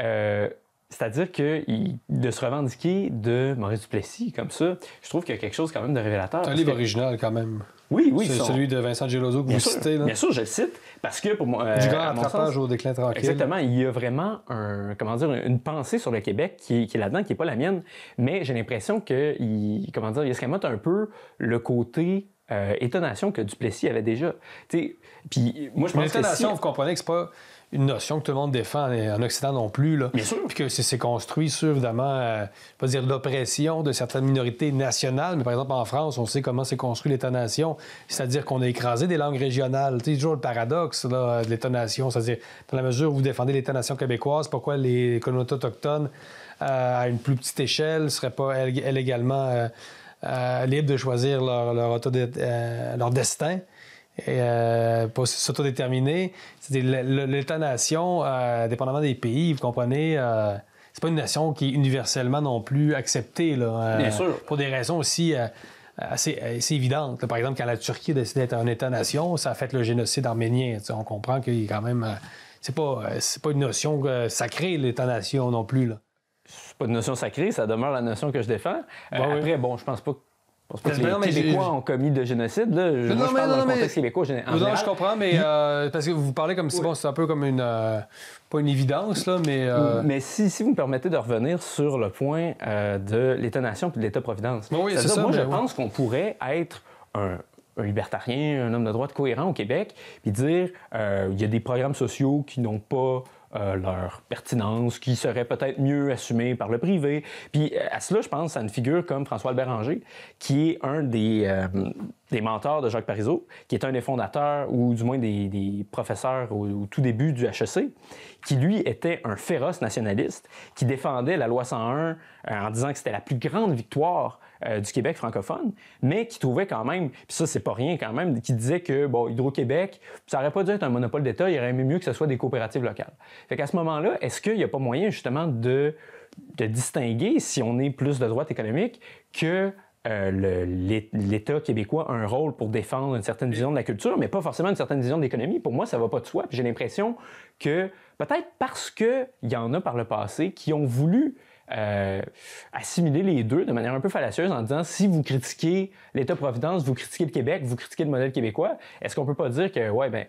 c'est-à-dire que de se revendiquer de Maurice Duplessis comme ça, je trouve qu'il y a quelque chose quand même de révélateur. C'est un livre original quand même. Oui. C'est celui de Vincent Gelozo que vous citez. Là. Bien sûr, je le cite parce que pour moi... du grand rattrapage au déclin tranquille. Exactement. Il y a vraiment une pensée sur le Québec qui est là-dedans, qui n'est pas la mienne, mais j'ai l'impression qu'il escamote un peu le côté État-nation que Duplessis avait déjà. Puis moi, je pense que l'État-nation, vous comprenez que c'est pas une notion que tout le monde défend en Occident non plus. Là. Bien sûr. Puis que c'est construit sur, évidemment, je vais pas dire l'oppression de certaines minorités nationales, mais par exemple en France, on sait comment c'est construit l'État-nation, c'est-à-dire qu'on a écrasé des langues régionales. Tu sais, toujours le paradoxe là, de l'État-nation, c'est-à-dire dans la mesure où vous défendez l'État-nation québécoise, pourquoi les communautés autochtones, à une plus petite échelle, ne seraient pas elles également libres de choisir leur destin? Et pas s'autodéterminer. L'État-nation, dépendamment des pays, vous comprenez, c'est pas une nation qui est universellement non plus acceptée. Là, Bien sûr. Pour des raisons aussi assez évidentes. Là, par exemple, quand la Turquie a décidé d'être un État-nation, ça a fait le génocide arménien. On comprend qu'il y a quand même... c'est pas une notion sacrée, l'État-nation non plus. Là. C'est pas une notion sacrée, ça demeure la notion que je défends. Après, bon, je pense pas que les Québécois ont commis de génocide. Là. Moi, je parle dans le contexte québécois. Non, je comprends, mais parce que vous parlez comme si c'est un peu comme une... pas une évidence, là, mais... Mais si vous me permettez de revenir sur le point de l'État-nation et de l'État-providence. Oui, c'est ça. Moi, je pense qu'on pourrait être un libertarien, un homme de droite cohérent au Québec, puis dire il y a des programmes sociaux qui n'ont pas leur pertinence, qui seraient peut-être mieux assumés par le privé. Puis à cela, je pense à une figure comme François-Albert Ranger, qui est un des mentors de Jacques Parizeau, qui est un des fondateurs, ou du moins des professeurs au tout début du HEC, qui, lui, était un féroce nationaliste, qui défendait la loi 101 en disant que c'était la plus grande victoire du Québec francophone, mais qui trouvait quand même, puis ça, c'est pas rien quand même, qui disait que, bon, Hydro-Québec, ça aurait pas dû être un monopole d'État, il aurait aimé mieux que ce soit des coopératives locales. Fait qu'à ce moment-là, est-ce qu'il n'y a pas moyen, justement, de distinguer, si on est plus de droite économique, que l'État québécois a un rôle pour défendre une certaine vision de la culture, mais pas forcément une certaine vision de l'économie? Pour moi, ça va pas de soi. Puis j'ai l'impression que, peut-être parce qu'il y en a par le passé qui ont voulu assimiler les deux de manière un peu fallacieuse en disant si vous critiquez l'État-providence, vous critiquez le Québec, vous critiquez le modèle québécois, est-ce qu'on peut pas dire que, ouais, ben,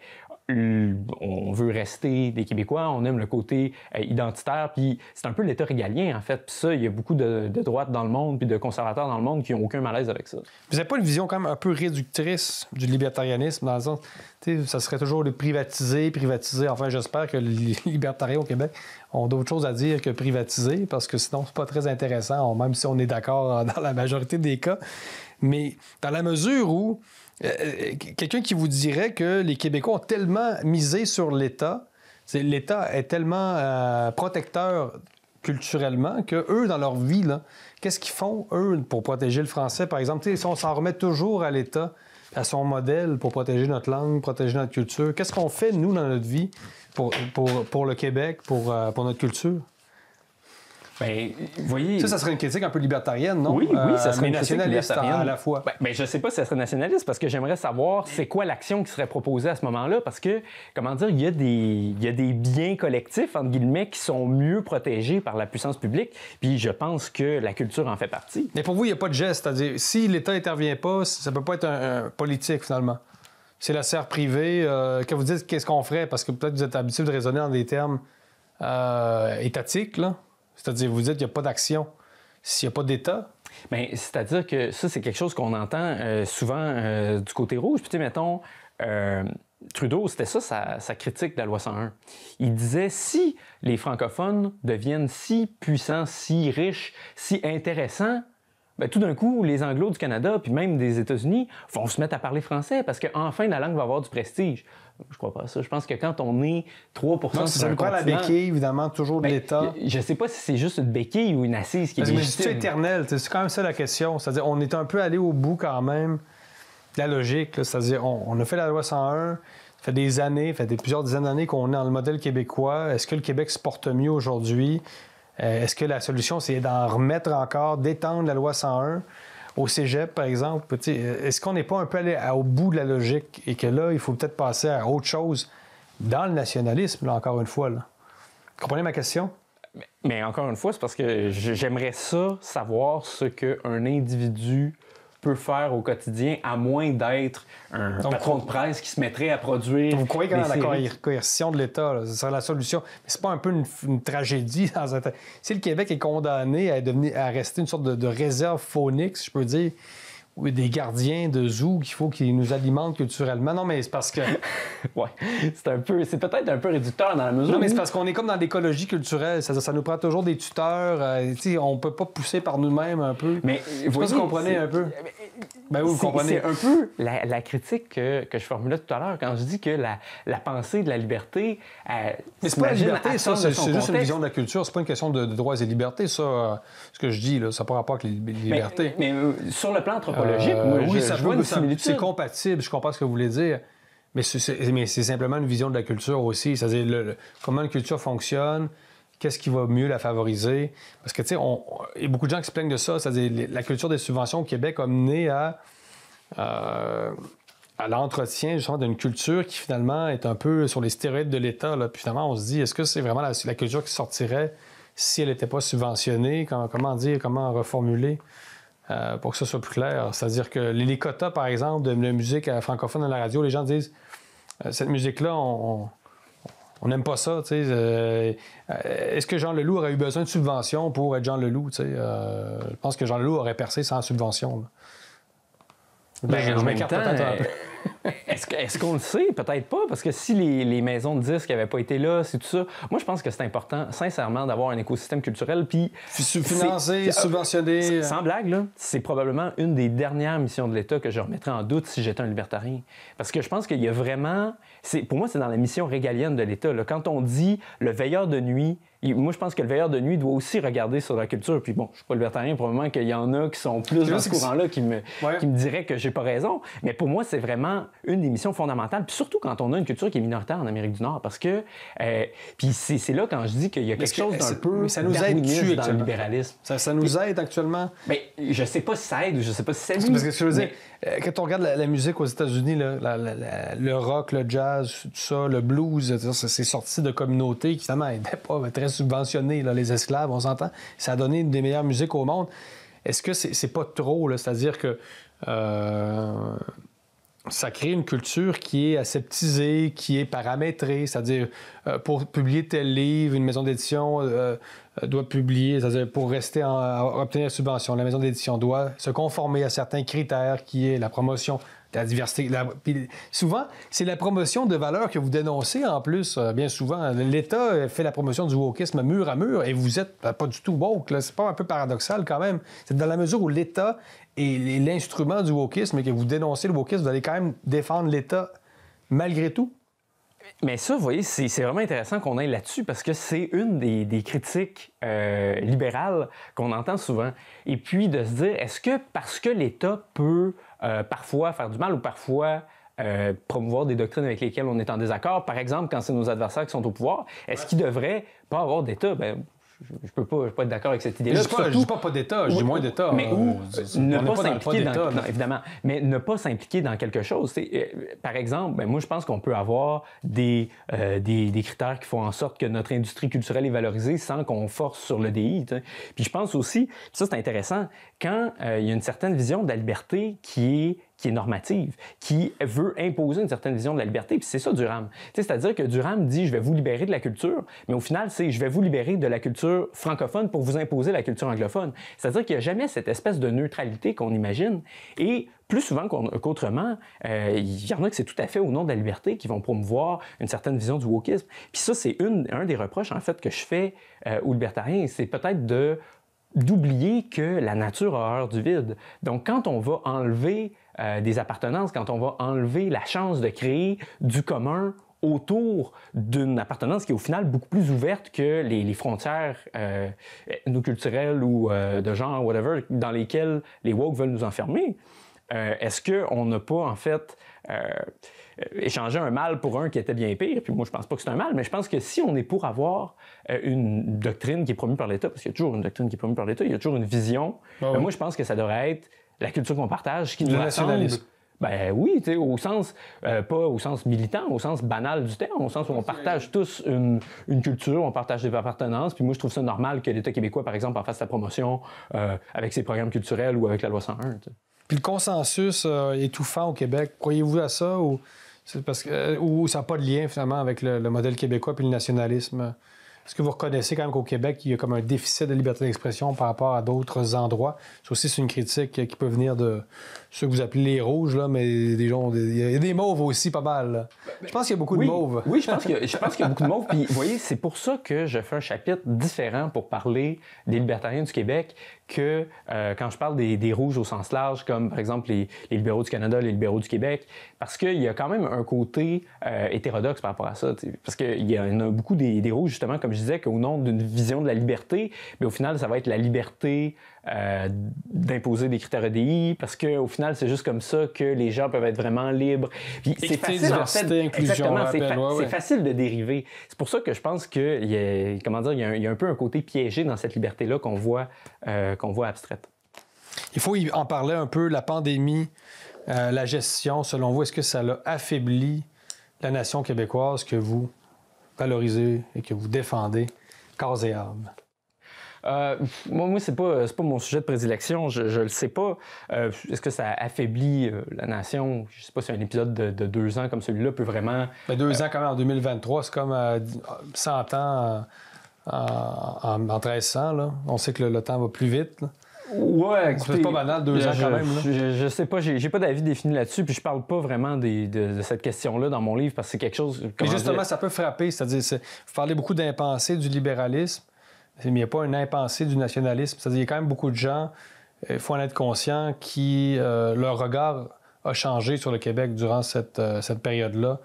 on veut rester des Québécois, on aime le côté identitaire, puis c'est un peu l'État régalien, en fait. Puis ça, il y a beaucoup de droites dans le monde, puis de conservateurs dans le monde qui n'ont aucun malaise avec ça. Vous n'avez pas une vision quand même un peu réductrice du libertarianisme, dans le sens, ça serait toujours de privatiser. Enfin, j'espère que les libertariens au Québec ont d'autres choses à dire que privatiser, parce que sinon, c'est pas très intéressant, même si on est d'accord dans la majorité des cas. Mais dans la mesure où quelqu'un qui vous dirait que les Québécois ont tellement misé sur l'État, l'État est tellement protecteur culturellement que eux, dans leur vie, là, qu'est-ce qu'ils font, eux, pour protéger le français, par exemple? Si on s'en remet toujours à l'État, à son modèle pour protéger notre langue, protéger notre culture, qu'est-ce qu'on fait, nous, dans notre vie, pour le Québec, pour notre culture? Bien, vous voyez... Ça serait une critique un peu libertarienne, non? Oui, ça serait une critique libertarienne à la fois. Ben, je ne sais pas si ça serait nationaliste, parce que j'aimerais savoir c'est quoi l'action qui serait proposée à ce moment-là, parce que, comment dire, il y a des biens collectifs, entre guillemets, qui sont mieux protégés par la puissance publique, puis je pense que la culture en fait partie. Mais pour vous, il n'y a pas de geste, c'est-à-dire, si l'État n'intervient pas, ça ne peut pas être un politique, finalement. C'est la sphère privée. Quand vous dites qu'est-ce qu'on ferait, parce que peut-être vous êtes habitué de raisonner dans des termes étatiques, là. C'est-à-dire, vous dites qu'il n'y a pas d'action s'il n'y a pas d'État? Bien, c'est-à-dire que ça, c'est quelque chose qu'on entend souvent du côté rouge. Puis, tu sais, mettons, Trudeau, c'était ça sa critique de la loi 101. Il disait, si les francophones deviennent si puissants, si riches, si intéressants, bien, tout d'un coup, les Anglos du Canada, puis même des États-Unis, vont se mettre à parler français parce qu'enfin, la langue va avoir du prestige. Je crois pas ça. Je pense que quand on est 3 Donc, ça nous prend la béquille, évidemment, toujours de l'État. Je sais pas si c'est juste une béquille ou une assise qui est légitime. C'est éternel. C'est quand même ça la question. C'est-à-dire, on est un peu allé au bout quand même de la logique. Là. C'est-à-dire, on a fait la loi 101, ça fait des années, ça fait plusieurs dizaines d'années qu'on est dans le modèle québécois. Est-ce que le Québec se porte mieux aujourd'hui? Est-ce que la solution, c'est d'en remettre encore, d'étendre la loi 101 au cégep, par exemple? Est-ce qu'on n'est pas un peu allé au bout de la logique et que là, il faut peut-être passer à autre chose dans le nationalisme, là, encore une fois? Là. Vous comprenez ma question? Mais encore une fois, c'est parce que j'aimerais ça, savoir ce qu'un individu peut faire au quotidien, à moins d'être un patron de presse qui se mettrait à produire. Vous croyez que dans la coercition de l'État, là, ce serait la solution? Mais c'est pas un peu une tragédie? Si le Québec est condamné à rester une sorte de réserve faunique, si je peux dire, des gardiens de zoo qu'il faut qu'ils nous alimentent culturellement. Non, mais c'est parce que... Ouais, c'est peut-être un peu réducteur dans la mesure Non, mais c'est parce qu'on est comme dans l'écologie culturelle. Ça nous prend toujours des tuteurs. On ne peut pas pousser par nous-mêmes un peu. Mais je sais pas si vous comprenez un peu. Ben oui, vous comprenez. C'est un peu la critique que je formulais tout à l'heure quand je dis que la pensée de la liberté... mais c'est pas la liberté, ça. C'est juste une vision de la culture. C'est pas une question de droits et libertés, ça. Ce que je dis, là, ça n'a pas rapport avec les libertés. Mais sur le plan anthropologique, moi, oui, je vois une similitude. C'est compatible, je comprends ce que vous voulez dire. Mais c'est simplement une vision de la culture aussi. C'est-à-dire comment une culture fonctionne, qu'est-ce qui va mieux la favoriser. Parce que, tu sais, il y a beaucoup de gens qui se plaignent de ça. C'est-à-dire la culture des subventions au Québec a mené à l'entretien, justement, d'une culture qui, finalement, est un peu sur les stéroïdes de l'État. Là. Puis, finalement, on se dit, est-ce que c'est vraiment la culture qui sortirait si elle n'était pas subventionnée? Comment reformuler pour que ça soit plus clair? C'est-à-dire que les quotas, par exemple, de musique francophone à la radio, les gens disent cette musique-là, on n'aime pas ça. Est-ce que Jean Leloup aurait eu besoin de subventions pour être Jean Leloup? Je pense que Jean Leloup aurait percé sans subvention. Je m'écarte peut-être un peu. Est-ce qu'on le sait? Peut-être pas, parce que si les maisons de disques n'avaient pas été là, c'est tout ça. Moi, je pense que c'est important, sincèrement, d'avoir un écosystème culturel. Puis financer, subventionner. Sans blague, là, c'est probablement une des dernières missions de l'État que je remettrais en doute si j'étais un libertarien. Parce que je pense qu'il y a vraiment... Pour moi, c'est dans la mission régalienne de l'État. Là. Quand on dit le veilleur de nuit, moi, je pense que le veilleur de nuit doit aussi regarder sur la culture. Puis bon, je ne suis pas libertarien, probablement qu'il y en a qui sont plus dans ce courant-là qui me diraient que j'ai pas raison. Mais pour moi, c'est vraiment une des missions fondamentales. Puis surtout quand on a une culture qui est minoritaire en Amérique du Nord. Parce que... puis c'est là quand je dis qu'il y a quelque chose d'un peu ça nous aide dans le libéralisme. Ça nous aide actuellement? Bien, je sais pas si ça aide ou je sais pas si ça aide. Parce que je veux dire, quand on regarde la musique aux États-Unis, le rock, le jazz, tout ça, le blues, c'est sorti de communautés qui, finalement, n'étaient pas très subventionnées, là, les esclaves, on s'entend. Ça a donné une des meilleures musiques au monde. Est-ce que c'est pas trop, là? C'est-à-dire que ça crée une culture qui est aseptisée, qui est paramétrée, c'est-à-dire pour publier tel livre, une maison d'édition doit publier, c'est-à-dire pour obtenir la subvention, la maison d'édition doit se conformer à certains critères qui est la promotion de la diversité. Puis souvent, c'est la promotion de valeurs que vous dénoncez en plus, bien souvent. L'État fait la promotion du wokisme mur à mur et vous êtes pas du tout woke. Là. C'est pas un peu paradoxal quand même? C'est dans la mesure où l'État est l'instrument du wokisme et que vous dénoncez le wokisme, vous allez quand même défendre l'État malgré tout? Mais ça, vous voyez, c'est vraiment intéressant qu'on aille là-dessus parce que c'est une des critiques libérales qu'on entend souvent. Et puis de se dire, est-ce que parce que l'État peut parfois faire du mal ou parfois promouvoir des doctrines avec lesquelles on est en désaccord, par exemple, quand c'est nos adversaires qui sont au pouvoir, est-ce qu'ils devraient pas avoir d'État? Je peux pas être d'accord avec cette idée-là. Je dis pas d'État, je dis moins d'État. Mais ne pas s'impliquer dans... Non, évidemment. Mais ne pas s'impliquer dans quelque chose. Par exemple, moi, je pense qu'on peut avoir des critères qui font en sorte que notre industrie culturelle est valorisée sans qu'on force sur le DI. T'sais. Puis je pense aussi, ça c'est intéressant, quand il y a une certaine vision de la liberté qui est normative, qui veut imposer une certaine vision de la liberté. Puis c'est ça, Durham. C'est-à-dire que Durham dit « je vais vous libérer de la culture », mais au final, c'est « je vais vous libérer de la culture francophone pour vous imposer la culture anglophone ». C'est-à-dire qu'il n'y a jamais cette espèce de neutralité qu'on imagine. Et plus souvent qu'autrement, il y en a que c'est tout à fait au nom de la liberté qui vont promouvoir une certaine vision du wokisme. Puis ça, c'est un des reproches, en fait, que je fais aux libertariens. C'est peut-être d'oublier que la nature a horreur du vide. Donc, quand on va enlever des appartenances, quand on va enlever la chance de créer du commun autour d'une appartenance qui est au final beaucoup plus ouverte que les frontières ethnoculturelles ou de genre, whatever, dans lesquelles les woke veulent nous enfermer, est-ce qu'on n'a pas, en fait, échangé un mal pour un qui était bien pire? Puis moi, je pense pas que c'est un mal, mais je pense que si on est pour avoir une doctrine qui est promue par l'État, parce qu'il y a toujours une doctrine qui est promue par l'État, il y a toujours une vision, moi, je pense que ça devrait être la culture qu'on partage, qui nous rassemble. Ben oui, tu sais, au sens, pas au sens militant, au sens banal du terme, au sens où on partage tous une culture, on partage des appartenances, puis moi je trouve ça normal que l'État québécois, par exemple, en fasse sa promotion avec ses programmes culturels ou avec la loi 101. T'sais. Puis le consensus étouffant au Québec, croyez-vous à ça ou c'est parce que ou ça n'a pas de lien finalement avec le modèle québécois puis le nationalisme? Est-ce que vous reconnaissez quand même qu'au Québec, il y a comme un déficit de liberté d'expression par rapport à d'autres endroits? Ça aussi, c'est une critique qui peut venir de ceux que vous appelez les rouges, là, mais il y a des mauves aussi pas mal. Là. Je pense qu'il y a beaucoup de mauves. Oui, je pense qu'il y a beaucoup de mauves. Puis, vous voyez, c'est pour ça que je fais un chapitre différent pour parler des libertariens du Québec que quand je parle des rouges au sens large, comme par exemple les libéraux du Canada, les libéraux du Québec, parce qu'il y a quand même un côté hétérodoxe par rapport à ça. T'sais. Parce qu'il y en a beaucoup des rouges, justement, comme je disais, qu'au nom d'une vision de la liberté, mais au final, ça va être la liberté d'imposer des critères EDI, parce qu'au final, c'est juste comme ça que les gens peuvent être vraiment libres. Puis c'est facile, diversité, inclusion, c'est facile de dériver. C'est pour ça que je pense qu'il y a, il y a un peu un côté piégé dans cette liberté-là qu'on voit abstraite. Il faut en parler un peu, la pandémie, la gestion, selon vous, est-ce que ça a affaibli la nation québécoise que vous valorisez et que vous défendez corps et âme? Moi, c'est pas mon sujet de prédilection. Je le sais pas. Est-ce que ça affaiblit la nation? Je sais pas si un épisode de 2 ans comme celui-là peut vraiment... 2 ans quand même en 2023, c'est comme 100 ans en 1300. Là. On sait que le temps va plus vite. Là. Ouais, écoutez, c'est pas banal, 2 ans quand même. Là. Je sais pas, j'ai pas d'avis défini là-dessus, puis je parle pas vraiment de cette question-là dans mon livre, parce que c'est quelque chose... Mais justement, ça peut frapper. C'est-à-dire, vous parlez beaucoup d'impensé du libéralisme, mais il n'y a pas un impensé du nationalisme. C'est-à-dire qu'il y a quand même beaucoup de gens, il faut en être conscient, qui leur regard a changé sur le Québec durant cette période-là.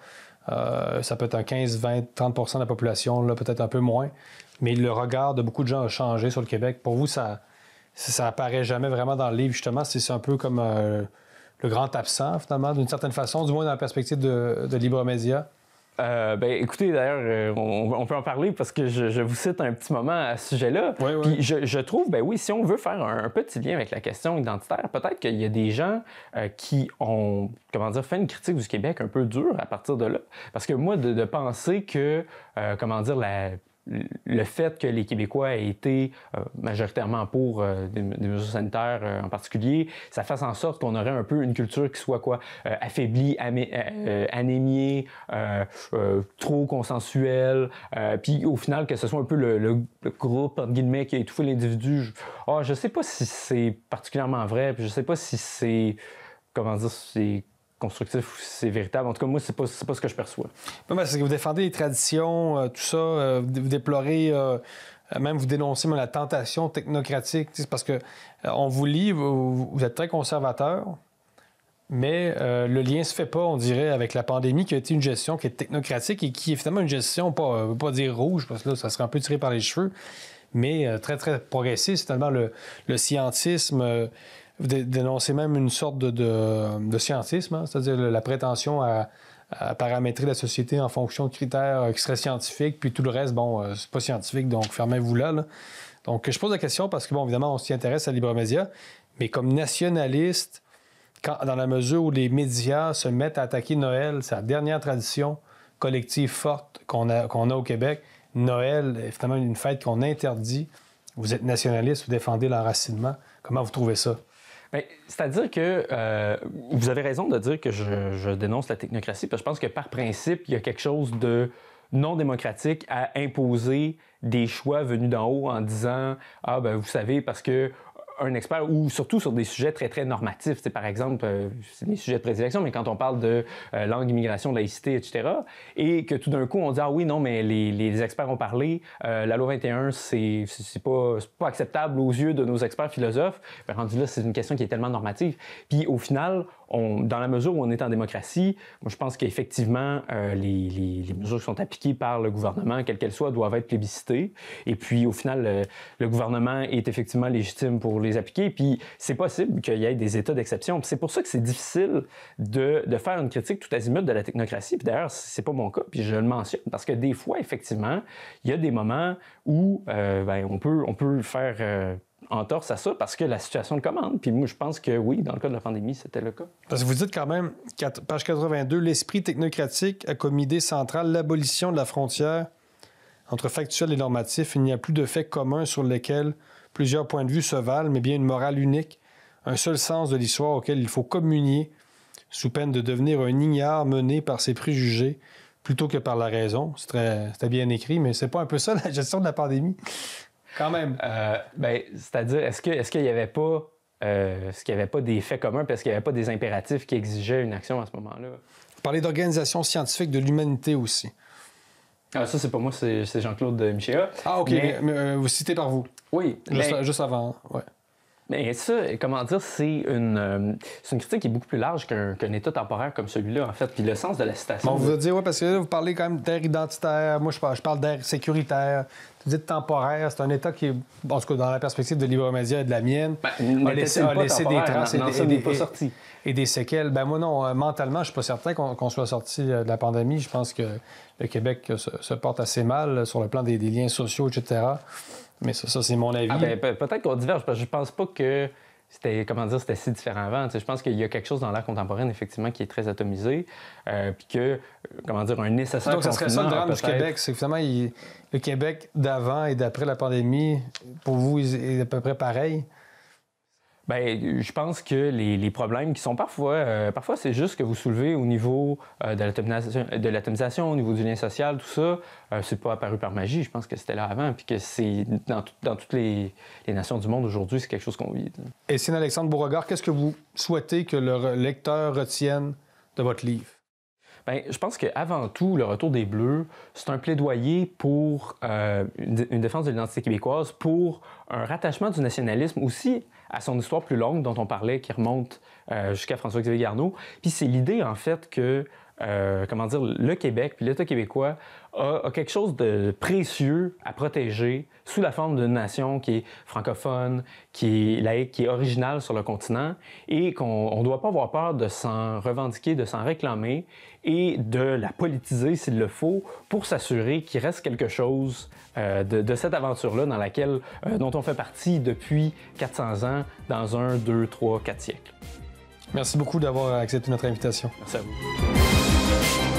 Ça peut être un 15, 20, 30 % de la population, là, peut-être un peu moins. Mais le regard de beaucoup de gens a changé sur le Québec. Pour vous, ça apparaît jamais vraiment dans le livre, justement. C'est un peu comme le grand absent, finalement, d'une certaine façon, du moins dans la perspective de Libre Média. Écoutez, d'ailleurs, on peut en parler parce que je vous cite un petit moment à ce sujet-là. Oui. Puis je trouve, si on veut faire un petit lien avec la question identitaire, peut-être qu'il y a des gens qui ont, fait une critique du Québec un peu dure à partir de là. Parce que moi, de penser que, le fait que les Québécois aient été majoritairement pour des mesures sanitaires en particulier, ça fasse en sorte qu'on aurait un peu une culture qui soit affaiblie, anémiée, trop consensuelle, puis au final que ce soit un peu le groupe entre guillemets qui a étouffé l'individu. Je sais pas si c'est particulièrement vrai, puis je sais pas si c'est c'est constructif ou si c'est véritable. En tout cas, moi, c'est pas ce que je perçois. C'est que vous défendez les traditions, tout ça, vous déplorez, même vous dénoncez la tentation technocratique, parce que on vous lit, vous êtes très conservateur, mais le lien se fait pas, on dirait, avec la pandémie qui a été une gestion qui est technocratique et qui est finalement une gestion, pas dire rouge, parce que là, ça serait un peu tiré par les cheveux, mais très, très progressiste, finalement, le scientisme... Vous dénoncez même une sorte de scientisme, hein? C'est-à-dire la prétention à paramétrer la société en fonction de critères extra-scientifiques, puis tout le reste, c'est pas scientifique, donc fermez-vous là. Donc, je pose la question parce que, évidemment, on s'y intéresse à Libre Média, mais comme nationaliste, dans la mesure où les médias se mettent à attaquer Noël, c'est la dernière tradition collective forte qu'on a au Québec. Noël est finalement une fête qu'on interdit. Vous êtes nationaliste, vous défendez l'enracinement. Comment vous trouvez ça? C'est-à-dire que vous avez raison de dire que je dénonce la technocratie, parce que je pense que par principe, il y a quelque chose de non démocratique à imposer des choix venus d'en haut en disant « vous savez, parce que un expert, ou surtout sur des sujets très, très normatifs. C'est par exemple, c'est des sujets de prédilection, mais quand on parle de langue, immigration, laïcité, etc., et que tout d'un coup, on dit « Ah oui, non, mais les experts ont parlé, la loi 21, c'est pas acceptable aux yeux de nos experts philosophes. » Rendu là, c'est une question qui est tellement normative. Puis au final, dans la mesure où on est en démocratie, moi, je pense qu'effectivement, les mesures qui sont appliquées par le gouvernement, quelles qu'elles soient, doivent être plébiscitées. Et puis, au final, le gouvernement est effectivement légitime pour les appliquer. Puis, c'est possible qu'il y ait des états d'exception. Puis c'est pour ça que c'est difficile de faire une critique tout azimut de la technocratie. Puis d'ailleurs, c'est pas mon cas, puis je le mentionne, parce que des fois, effectivement, il y a des moments où on peut faire... entorse à ça parce que la situation le commande. Puis moi, je pense que oui, dans le cas de la pandémie, c'était le cas. Parce que vous dites quand même, page 82, l'esprit technocratique a comme idée centrale l'abolition de la frontière entre factuel et normatif. Il n'y a plus de faits communs sur lesquels plusieurs points de vue se valent, mais bien une morale unique, un seul sens de l'histoire auquel il faut communier, sous peine de devenir un ignare mené par ses préjugés, plutôt que par la raison. C'était bien écrit, mais c'est pas un peu ça la gestion de la pandémie? Quand même. C'est-à-dire, est-ce qu'il n'y avait pas... est-ce qu'il n'y avait pas des faits communs, parce qu'il n'y avait pas des impératifs qui exigeaient une action à ce moment-là? Vous parlez d'organisation scientifique de l'humanité aussi. Ah, ça, c'est pas moi, c'est Jean-Claude Michéa. Ah, OK. Mais vous citez par vous. Oui. Juste avant, ouais. Mais ça, comment dire, c'est une critique qui est beaucoup plus large qu'un état temporaire comme celui-là, en fait. Puis le sens de la citation... Bon, vous allez dire, oui, parce que là, vous parlez quand même d'air identitaire. Moi, je parle d'air sécuritaire. Vous dites temporaire. C'est un état qui, en tout cas, dans la perspective de Libre Média et de la mienne, a laissé des traces et des séquelles. Ben moi, non. Mentalement, je suis pas certain qu'on soit sorti de la pandémie. Je pense que le Québec se porte assez mal sur le plan des liens sociaux, etc. Mais ça c'est mon avis. Peut-être qu'on diverge, parce que je pense pas que c'était si différent avant. Je pense qu'il y a quelque chose dans l'ère contemporaine, effectivement, qui est très atomisé, puis que, un nécessaire... Donc, ça serait ça le drame du Québec, c'est que finalement, le Québec d'avant et d'après la pandémie, pour vous, est à peu près pareil? Bien, je pense que les problèmes qui sont parfois c'est juste que vous soulevez au niveau de l'atomisation, au niveau du lien social, tout ça, c'est pas apparu par magie. Je pense que c'était là avant, puis que c'est dans toutes les nations du monde aujourd'hui, c'est quelque chose qu'on vit. Étienne Alexandre Beauregard, qu'est-ce que vous souhaitez que le lecteur retienne de votre livre? Bien, je pense qu'avant tout, le retour des Bleus, c'est un plaidoyer pour une défense de l'identité québécoise, pour un rattachement du nationalisme aussi à son histoire plus longue dont on parlait, qui remonte jusqu'à François-Xavier Garneau. Puis c'est l'idée, en fait, que le Québec puis l'État québécois a quelque chose de précieux à protéger sous la forme d'une nation qui est francophone, qui est laïque, qui est originale sur le continent, et qu'on ne doit pas avoir peur de s'en revendiquer, de s'en réclamer et de la politiser s'il le faut pour s'assurer qu'il reste quelque chose de cette aventure-là dont on fait partie depuis 400 ans dans 1, 2, 3, 4 siècles. Merci beaucoup d'avoir accepté notre invitation. Merci à vous.